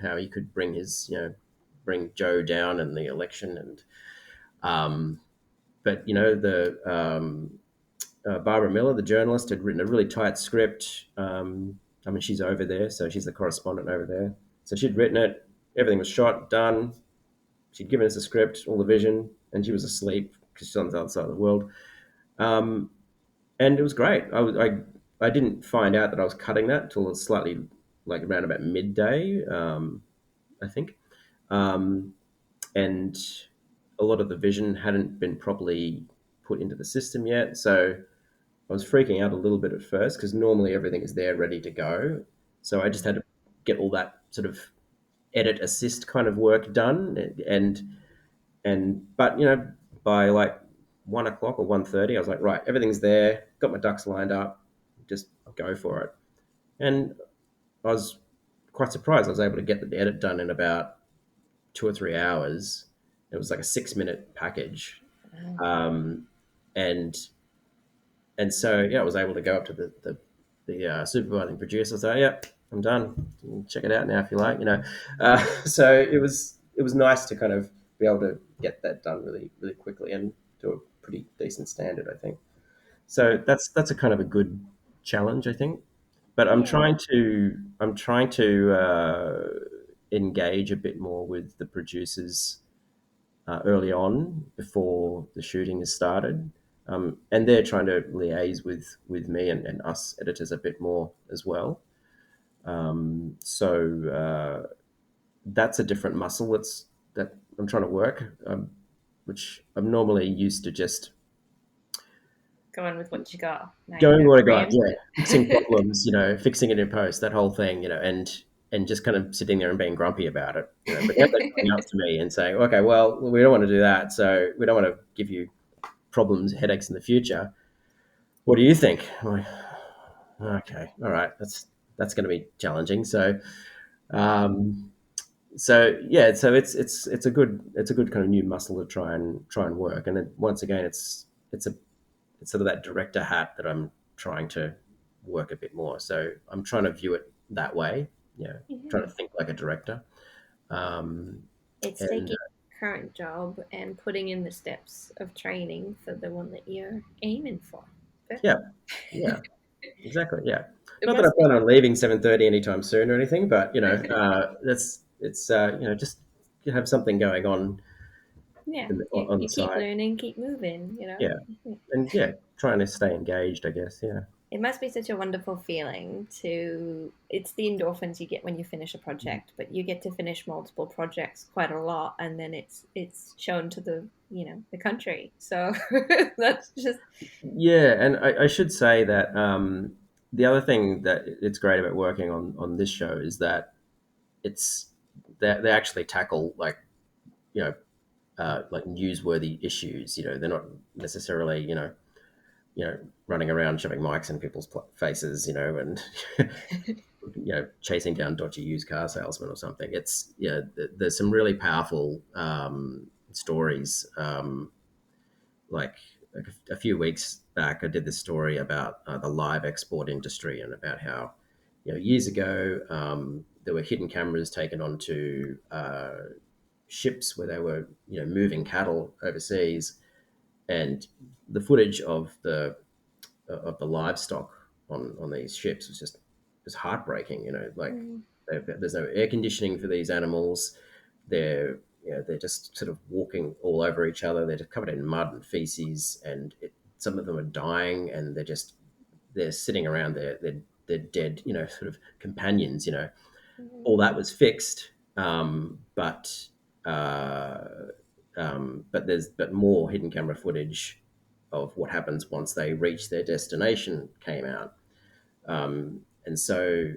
how he could bring Joe down in the election, and um, but the Barbara Miller, the journalist, had written a really tight script. I mean, she's over there, so she's the correspondent over there. So she'd written it, everything was shot, done. She'd given us a script, all the vision, and she was asleep because she's on the other side of the world. Um, and it was great. I didn't find out that I was cutting that until slightly like around about midday, I think. Um, and a lot of the vision hadn't been properly put into the system yet, so I was freaking out a little bit at first because normally everything is there ready to go. So I just had to get all that sort of edit assist kind of work done, but by like 1 o'clock or 1:30, I was like, right, everything's there, got my ducks lined up, just go for it. And I was quite surprised. I was able to get the edit done in about 2 or 3 hours. It was like a 6 minute package, Wow. um, and and so yeah, I was able to go up to the supervising producer and say, "Yep, I'm done. You can check it out now if you like." So it was nice to kind of be able to get that done really really quickly and to a pretty decent standard, I think. So that's a kind of a good challenge, I think. But Yeah. I'm trying to engage a bit more with the producers early on before the shooting has started. And they're trying to liaise with me and us editors a bit more as well. So that's a different muscle that I'm trying to work, which I'm normally used to just Go on with what you got. Now you going got what I got, preempt yeah, fixing it. problems, fixing it in post, that whole thing, and just kind of sitting there and being grumpy about it, But now they're coming up to me and saying, "Okay, well, we don't want to do that, so we don't want to give you problems, headaches in the future. What do you think?" I'm like, okay, all right, that's going to be challenging. Um, so yeah, so it's a good kind of new muscle to try and work, and then once again, it's sort of that director hat that I'm trying to work a bit more. So I'm trying to view it that way, trying to Yeah. think like a director. Um, It's and taking your current job and putting in the steps of training for the one that you're aiming for. yeah, Perfect. yeah, exactly, yeah. It Not that I must be, plan on leaving 7:30 anytime soon or anything, but that's it's just you have something going on yeah, on the you keep side. learning, keep moving. Yeah, and yeah, trying to stay engaged, I guess. Yeah, It must be such a wonderful feeling to, it's the endorphins you get when you finish a project, but you get to finish multiple projects quite a lot, and then it's shown to the country. So that's just, yeah, and I should say that the other thing that it's great about working on this show is that it's they actually tackle like newsworthy issues. They're not necessarily running around shoving mics in people's faces, and chasing down dodgy used car salesmen or something. It's there's some really powerful stories. Like a few weeks back, I did this story about the live export industry and about how years ago there were hidden cameras taken onto ships where they were moving cattle overseas, and the footage of the livestock on these ships was heartbreaking. Like mm, there's no air conditioning for these animals. They're just sort of walking all over each other. They're just covered in mud and feces, and some of them are dying, and they're sitting around their dead sort of companions. All that was fixed, uh, but more hidden camera footage of what happens once they reach their destination came out. And so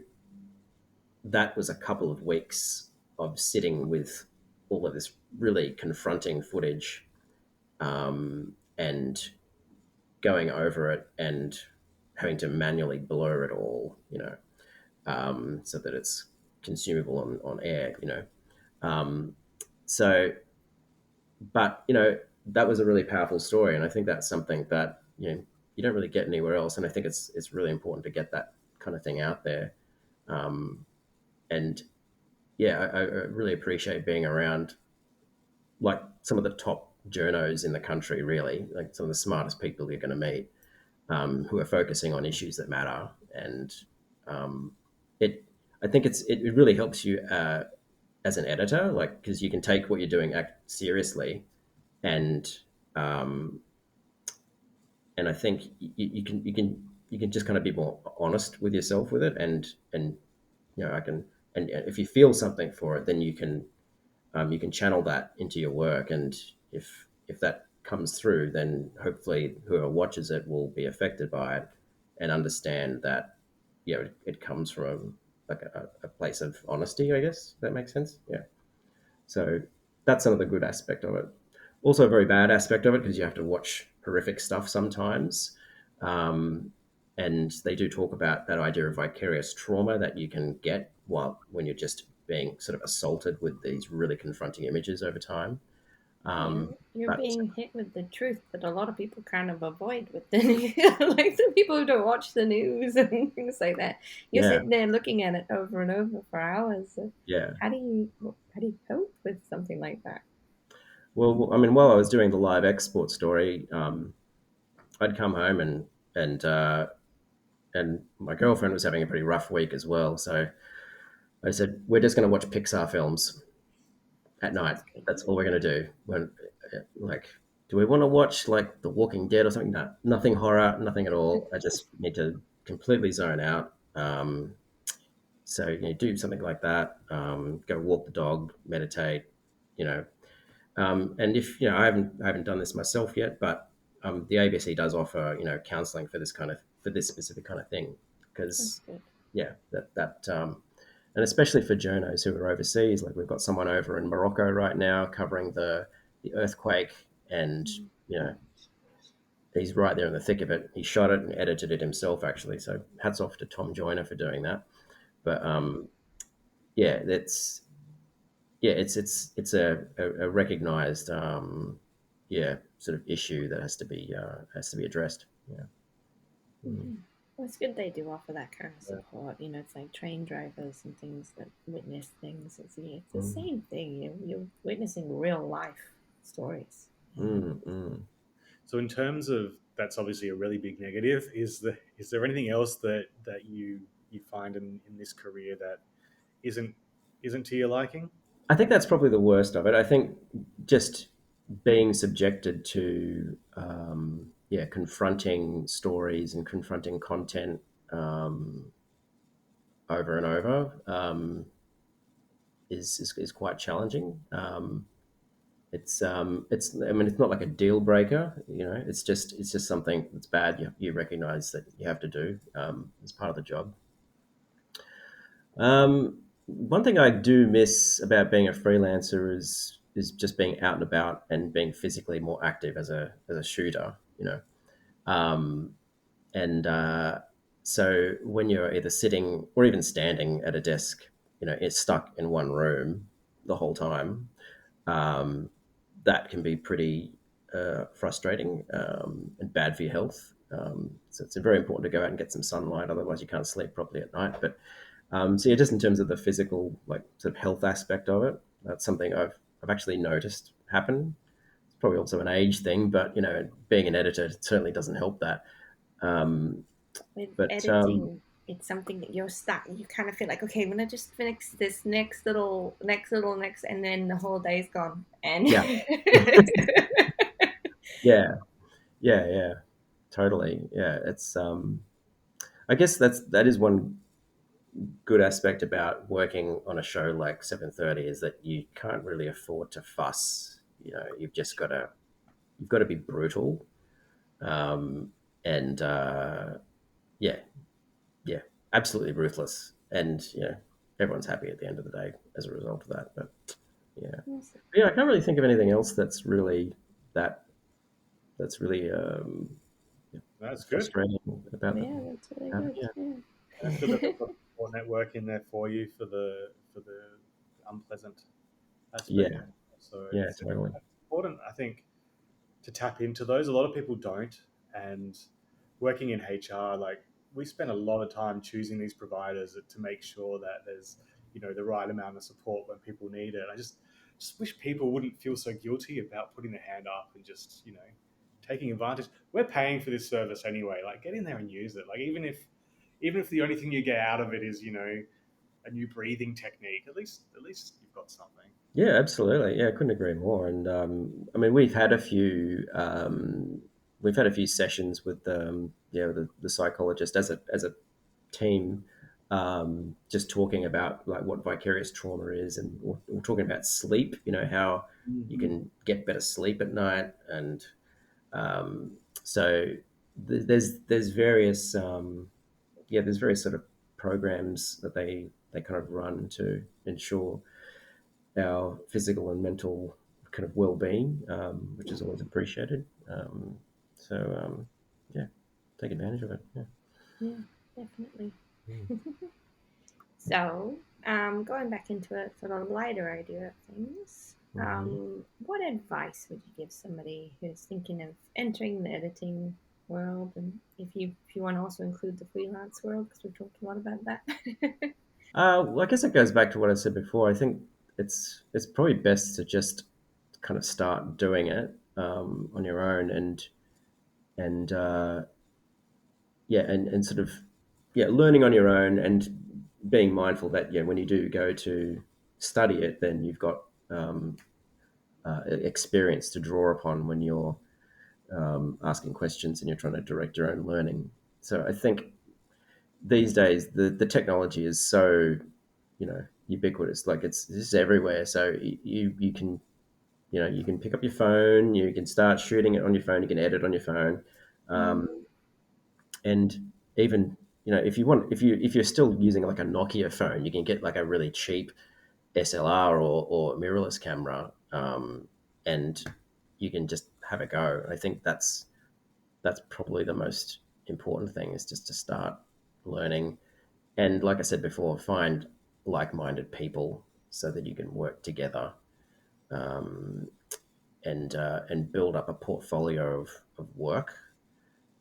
that was a couple of weeks of sitting with all of this really confronting footage, and going over it and having to manually blur it all, so that it's consumable on air, Um, so, but that was a really powerful story, and I think that's something that you don't really get anywhere else, and I think it's really important to get that kind of thing out there. And yeah, I really appreciate being around like some of the top journos in the country, really, like some of the smartest people you're going to meet, who are focusing on issues that matter, and um, it. I think it really helps you as an editor, like because you can take what you're doing act seriously, and um, and I think you can just kind of be more honest with yourself with it, and I can, and if you feel something for it, then you can channel that into your work, and if that comes through, then hopefully whoever watches it will be affected by it and understand that it comes from like a place of honesty, I guess. That makes sense. Yeah. So that's another good aspect of it. Also, a very bad aspect of it because you have to watch horrific stuff sometimes. Um, And they do talk about that idea of vicarious trauma that you can get while when you're just being sort of assaulted with these really confronting images over time. Yeah, Um, you're but being hit with the truth that a lot of people kind of avoid with the like the people who don't watch the news and things like that. You're yeah, sitting there looking at it over and over for hours. So yeah. how do you cope with something like that? Well, I mean, while I was doing the live export story, I'd come home and my girlfriend was having a pretty rough week as well. So I said, we're just going to watch Pixar films at night. That's good. That's all we're going to do. When like, do we want to watch like The Walking Dead or something? No, nothing horror, nothing at all. I just need to completely zone out. So do something like that. Go walk the dog, meditate. You know, and if I haven't done this myself yet, but the ABC does offer counselling for this specific kind of thing That's because good. yeah, that and especially for journos who are overseas, like we've got someone over in Morocco right now covering the earthquake, and you know he's right there in the thick of it. He shot it and edited it himself actually, so hats off to Tom Joyner for doing that. But yeah, that's yeah, it's a recognized sort of issue that has to be addressed. Yeah. Mm. Mhm. Well, it's good they do offer that kind of Yeah. support. It's like train drivers and things that witness things. It's the Mm. same thing. You're witnessing real life stories. Mm. Mm. So in terms of that's obviously a really big negative. Is there anything else that you find in this career that isn't isn't to your liking? I think that's probably the worst of it. I think just being subjected to confronting stories and confronting content um, over and over is quite challenging. It's I mean it's not like a deal breaker, it's just something that's bad. You recognize that you have to do as part of the job. One thing I do miss about being a freelancer is just being out and about and being physically more active as a shooter. Um, and So when you're either sitting or even standing at a desk, it's stuck in one room the whole time. Um, that can be pretty frustrating and bad for your health. So it's very important to go out and get some sunlight, otherwise you can't sleep properly at night. But so yeah, just in terms of the physical, like sort of health aspect of it, that's something I've actually noticed happen. It's probably also an age thing, but being an editor certainly doesn't help that. Um, With but editing, it's something that you're stuck. You kind of feel like, okay, I'm gonna just finish this next, and then the whole day's gone. And yeah, yeah, yeah, totally. Yeah, it's I guess that is one good aspect about working on a show like 7:30 is that you can't really afford to fuss. You've got to be brutal, and yeah, yeah, absolutely ruthless, and everyone's happy at the end of the day as a result of that. But yeah, yeah, I can't really think of anything else that that's really That's good. frustrating about yeah, that's really about it. good. Yeah, That's good that they've got a support network in there for you for the unpleasant aspect. yeah, So yeah, totally. it's important, I think, to tap into those. A lot of people don't, and working in HR, like we spend a lot of time choosing these providers to make sure that there's the right amount of support when people need it. I just wish people wouldn't feel so guilty about putting their hand up and just taking advantage. We're paying for this service anyway. Like get in there and use it. Like even if the only thing you get out of it is a new breathing technique, at least you've got something. Yeah, absolutely. Yeah, I couldn't agree more. And I mean, we've had a few sessions with the psychologist as a team, just talking about like what vicarious trauma is, and we're talking about sleep. How you Mm-hmm. can get better sleep at night, and um, so there's various there's various sort of programs that they kind of run to ensure our physical and mental kind of well-being, which is always appreciated. So yeah, take advantage of it. Yeah. Yeah, definitely. Mm. So, going back into a sort of lighter idea of things, Mhm. what advice would you give somebody who's thinking of entering the editing world, and if you want to also include the freelance world, because we've talked a lot about that. Well, I guess it goes back to what I said before. I think it's probably best to just kind of start doing it on your own, and yeah, and sort of yeah, learning on your own, and being mindful that yeah, when you do go to study it, then you've got um, experience to draw upon when you're asking questions and you're trying to direct your own learning. So I think these days the technology is so ubiquitous, like it's just everywhere. So you can you can pick up your phone, you can start shooting it on your phone, you can edit on your phone, Mm, um, and even if you want, if you're still using like a Nokia phone, you can get like a really cheap SLR or mirrorless camera, and you can just have a go. I think that's probably the most important thing, is just to start learning, and like I said before, find like-minded people so that you can work together, um, and build up a portfolio of work.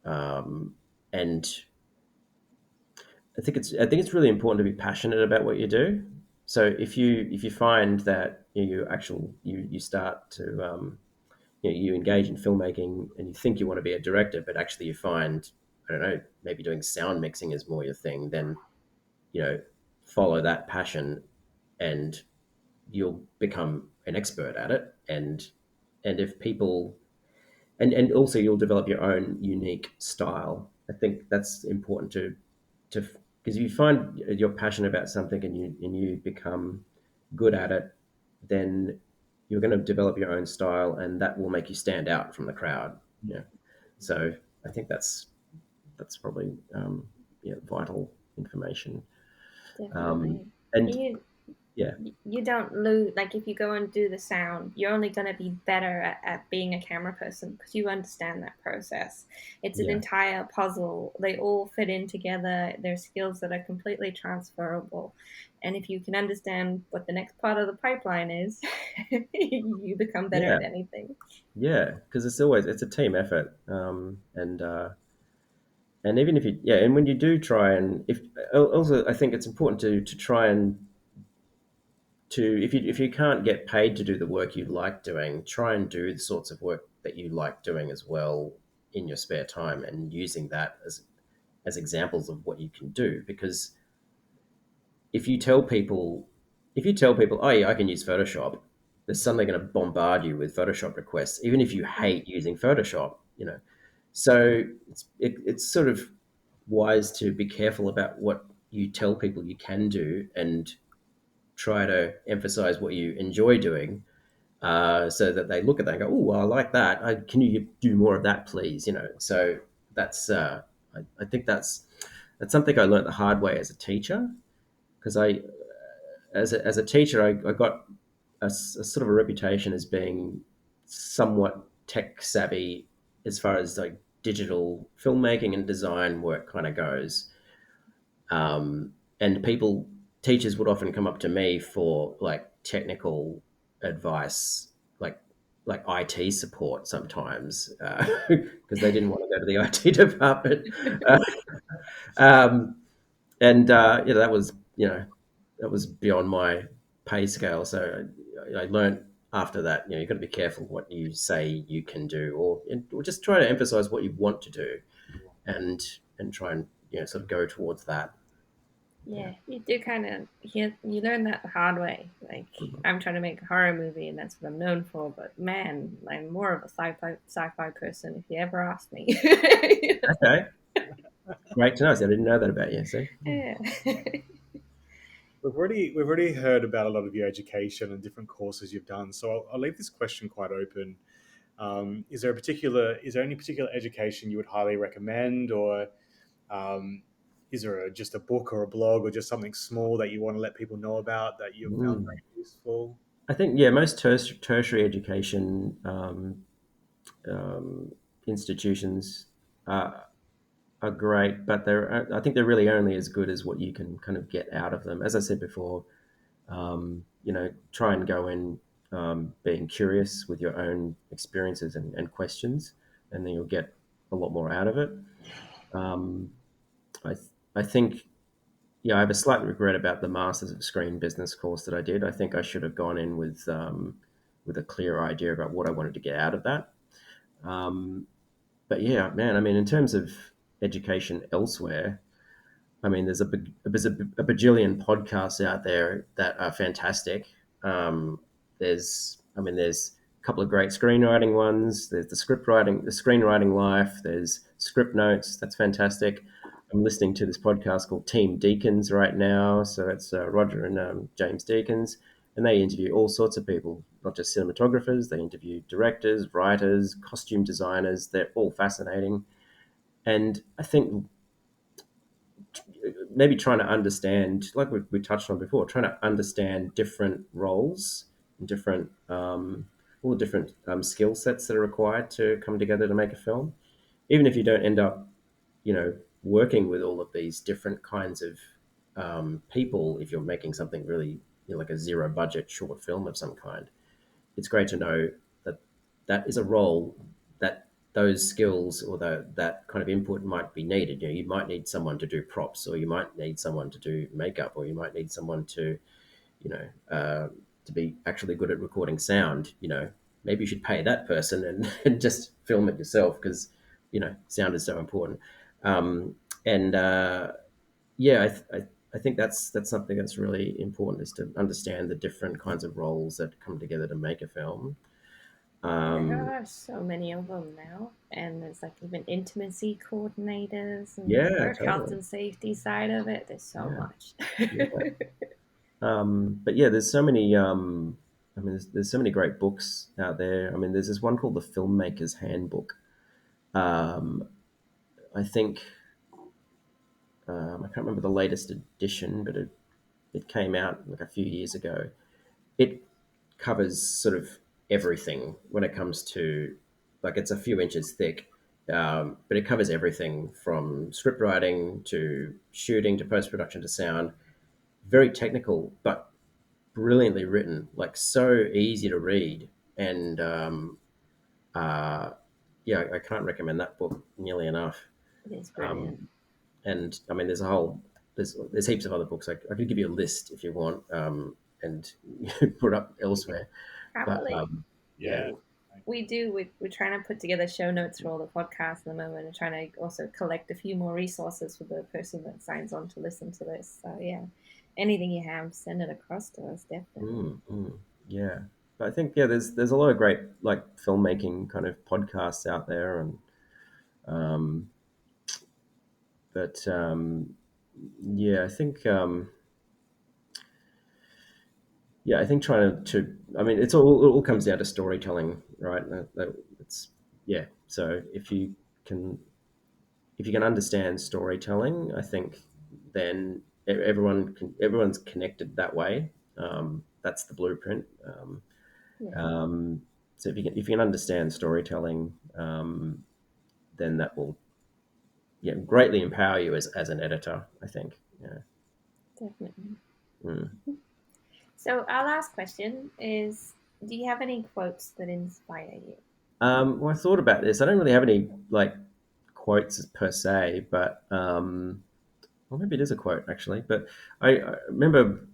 Um, and I think it's really important to be passionate about what you do. So if you find that you start to you engage in filmmaking and you think you want to be a director, but actually you find, I don't know, maybe doing sound mixing is more your thing, then you know follow that passion, and you'll become an expert at it. And if people and also you'll develop your own unique style. I think that's important to because if you find you're passionate about something and you become good at it, then you're going to develop your own style, and that will make you stand out from the crowd. Yeah. So I think that's probably vital information. Um, definitely. and You yeah, you don't lose, like if you go and do the sound, you're only going to be better at being a camera person because you understand that process. It's an yeah, entire puzzle, they all fit in together, they're skills that are completely transferable, and if you can understand what the next part of the pipeline is, you become better yeah, at anything. yeah. Because it's a team effort, and even if you yeah, and when you do try, and if also I think it's important to try and to if you can't get paid to do the work you like doing, try and do the sorts of work that you like doing as well in your spare time, and using that as examples of what you can do. Because if you tell people if you tell people, oh yeah, I can use Photoshop, they're suddenly going to bombard you with Photoshop requests, even if you hate using Photoshop. So it's sort of wise to be careful about what you tell people you can do, and try to emphasize what you enjoy doing, so that they look at that and go, "Oh, well, I like that. Can you do more of that, please?" So that's I think that's something I learned the hard way as a teacher, because as a teacher I got a sort of a reputation as being somewhat tech savvy as far as like digital filmmaking and design work kind of goes. And teachers would often come up to me for like technical advice, like IT support sometimes, because they didn't want to go to the IT department. Uh, um, and that was beyond my pay scale. So I learned after that, you've got to be careful what you say you can do, or just try to emphasize what you want to do, and try and sort of go towards that. Yeah. Yeah, you do kind of you learn that the hard way. Like I'm trying to make a horror movie, and that's what I'm known for. But man, I'm more of a sci-fi person. If you ever ask me, Okay. Great to know. See, I didn't know that about you. See? yeah. We've already heard about a lot of your education and different courses you've done. So I'll leave this question quite open. Is there any particular education you would highly recommend, or um, is there just a book or a blog or just something small that you want to let people know about that you've found Mm. very useful? I think yeah, most tertiary education um, institutions are, are great, but I think they're really only as good as what you can kind of get out of them. As I said before, try and go in being curious with your own experiences and questions, and then you'll get a lot more out of it. Um, I think, yeah, I have a slight regret about the Masters of Screen Business course that I did. I think I should have gone in with a clear idea about what I wanted to get out of that. But yeah, man, I mean, in terms of education elsewhere, I mean, there's a bajillion podcasts out there that are fantastic. There's a couple of great screenwriting ones. There's the screenwriting life. There's script notes. That's fantastic. I'm listening to this podcast called Team Deacons right now. So it's Roger and James Deacons, and they interview all sorts of people, not just cinematographers. They interview directors, writers, costume designers. They're all fascinating, and I think maybe trying to understand, like we touched on before, trying to understand different roles and different all the different skill sets that are required to come together to make a film. Even if you don't end up, working with all of these different kinds of people, if you're making something really, like a zero budget short film of some kind, it's great to know that that is a role that those skills or that kind of input might be needed. You might need someone to do props, or you might need someone to do makeup, or you might need someone to, you know, to be actually good at recording sound. Maybe you should pay that person and just film it yourself because, sound is so important. And yeah, I think that's something that's really important, is to understand the different kinds of roles that come together to make a film. There Um, are so many of them now, and there's like even intimacy coordinators and the yeah, work health totally. and safety side of it. There's so Yeah, much. yeah. But yeah, there's so many. I mean, there's so many great books out there. I mean, there's this one called The Filmmaker's Handbook. Um, I think I can't remember the latest edition, but it came out like a few years ago. It covers sort of everything when it comes to, like, it's a few inches thick, but it covers everything from script writing to shooting to post production to sound. Very technical, but brilliantly written, like so easy to read. And uh, yeah, I can't recommend that book nearly enough. It is Um, brilliant. and I mean, there's heaps of other books. I could give you a list if you want, and put up elsewhere. But Happily. Yeah, yeah, we do. We're trying to put together show notes for all the podcasts at the moment and trying to also collect a few more resources for the person that signs on to listen to this. So, yeah, anything you have, send it across to us, definitely. yeah. But I think, yeah, there's a lot of great, like, filmmaking kind of podcasts out there, and um, but yeah, I think trying to, I mean, it all comes down to storytelling, right? It's yeah. So can if you can understand storytelling, I think then everyone's connected that way. That's the blueprint. Yeah, Um, so if you can understand storytelling, then that will, yeah, greatly empower you as an editor, I think. Yeah. definitely. Mm. So, our last question is, do you have any quotes that inspire you? Well, I thought about this. I don't really have any, like, quotes per se, but well, maybe it is a quote actually. But I remember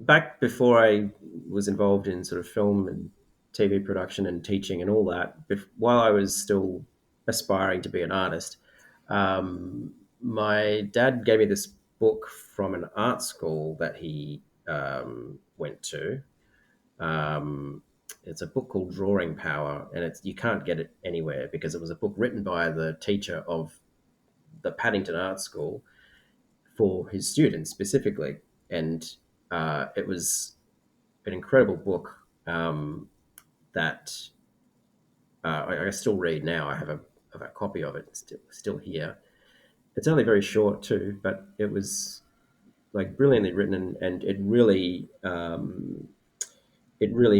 back before I was involved in sort of film and TV production and teaching and all that, while I was still aspiring to be an artist, my dad gave me this book from an art school that he went to. Um, it's a book called Drawing Power, and you can't get it anywhere because it was a book written by the teacher of the Paddington Art School for his students specifically, and it was an incredible book that I still read now. Have a copy of it still here. It's only very short too, but it was, like, brilliantly written, and it really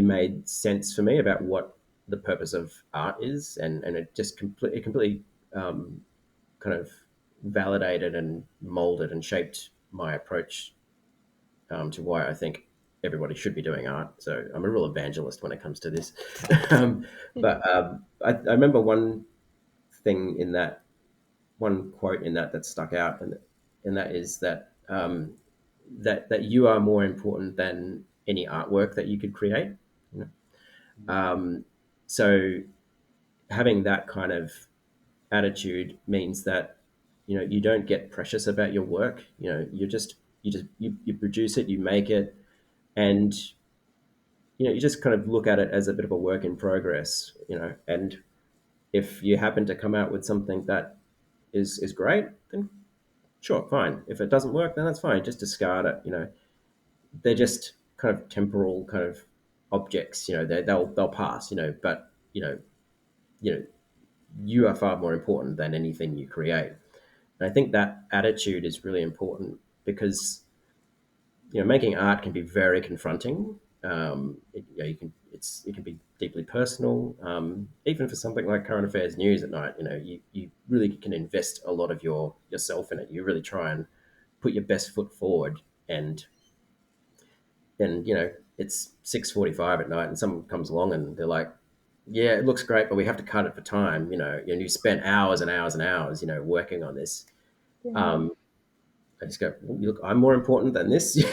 made sense for me about what the purpose of art is, and it just completely kind of validated and molded and shaped my approach to why I think everybody should be doing art. So I'm a real evangelist when it comes to this. I remember one thing in that, one quote in that stuck out, and that is that that you are more important than any artwork that you could create. You know? So having that kind of attitude means that you don't get precious about your work. You produce it, you make it, and you just kind of look at it as a bit of a work in progress. And if you happen to come out with something that is great, then sure, fine. If it doesn't work, then that's fine. Just discard it. They're just kind of temporal kind of objects. They'll pass. But you know, you are far more important than anything you create. And I think that attitude is really important because making art can be very confronting. It can be deeply personal. Even for something like current affairs news at night, you really can invest a lot of yourself in it. You really try and put your best foot forward, and it's 6:45 at night, and someone comes along and they're like, "Yeah, it looks great, but we have to cut it for time." And you spent hours and hours and hours, working on this. Yeah. Um, I just go, well, look, I'm more important than this. It's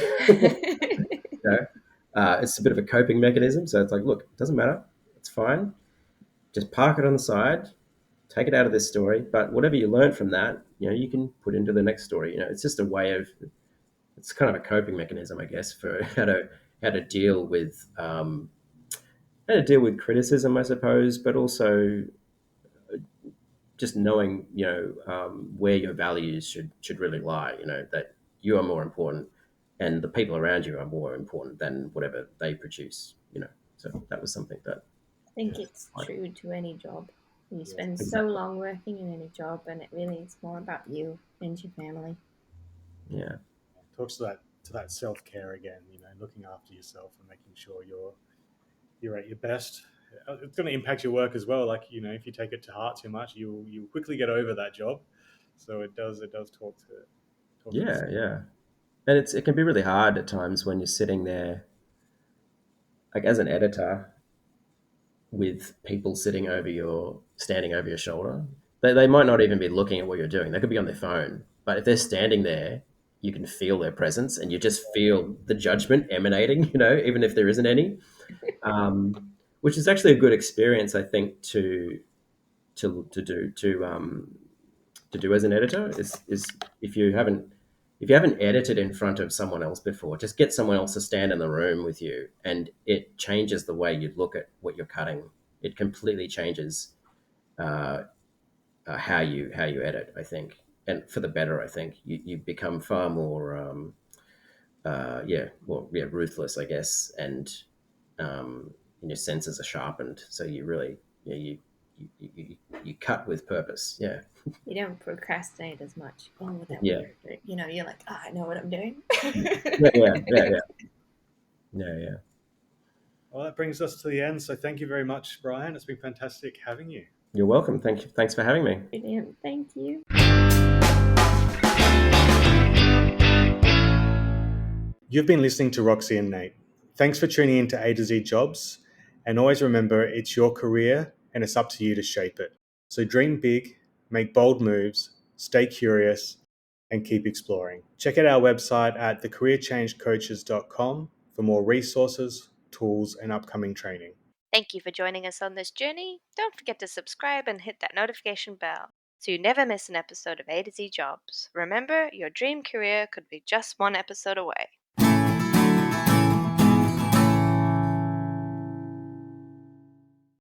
a bit of a coping mechanism. So it's like, look, it doesn't matter. It's fine. Just park it on the side, take it out of this story. But whatever you learn from that, you can put into the next story. It's just a way of, it's kind of a coping mechanism, I guess, for how to deal with criticism, I suppose, but also just knowing, where your values should really lie. That you are more important, and the people around you are more important than whatever they produce. So that was something that I think Yes. it's true to any job. You Yes. spend so exactly, long working in any job, and it really is more about you and your family. yeah, Talks to that self care again. Looking after yourself and making sure you're at your best. It's going to impact your work as well. Like if you take it to heart too much, you'll quickly get over that job. So it does talk to the yeah, self. yeah. And it can be really hard at times when you're sitting there, like as an editor, with people standing over your shoulder. They might not even be looking at what you're doing. They could be on their phone. But if they're standing there, you can feel their presence and you just feel the judgment emanating, even if there isn't any, which is actually a good experience, I think, to do as an editor is if you haven't edited in front of someone else before, just get someone else to stand in the room with you, and it changes the way you look at what you're cutting. It completely changes uh, how you edit, I think, and for the better. I think you become far more ruthless, I guess, and your senses are sharpened, so you really you cut with purpose. Yeah, You don't procrastinate as much. Oh, that yeah, weird. You're like, I know what I'm doing. yeah, yeah, yeah, yeah, yeah, yeah. Well, that brings us to the end. So thank you very much, Brian. It's been fantastic having you. You're welcome. Thank you. Thanks for having me. Brilliant. Thank you. You've been listening to Roxy and Nate. Thanks for tuning in to A to Z Jobs. And always remember, it's your career and it's up to you to shape it. So dream big, make bold moves, stay curious, and keep exploring. Check out our website at thecareerchangecoaches.com for more resources, tools, and upcoming training. Thank you for joining us on this journey. Don't forget to subscribe and hit that notification bell so you never miss an episode of A to Z Jobs. Remember, your dream career could be just one episode away.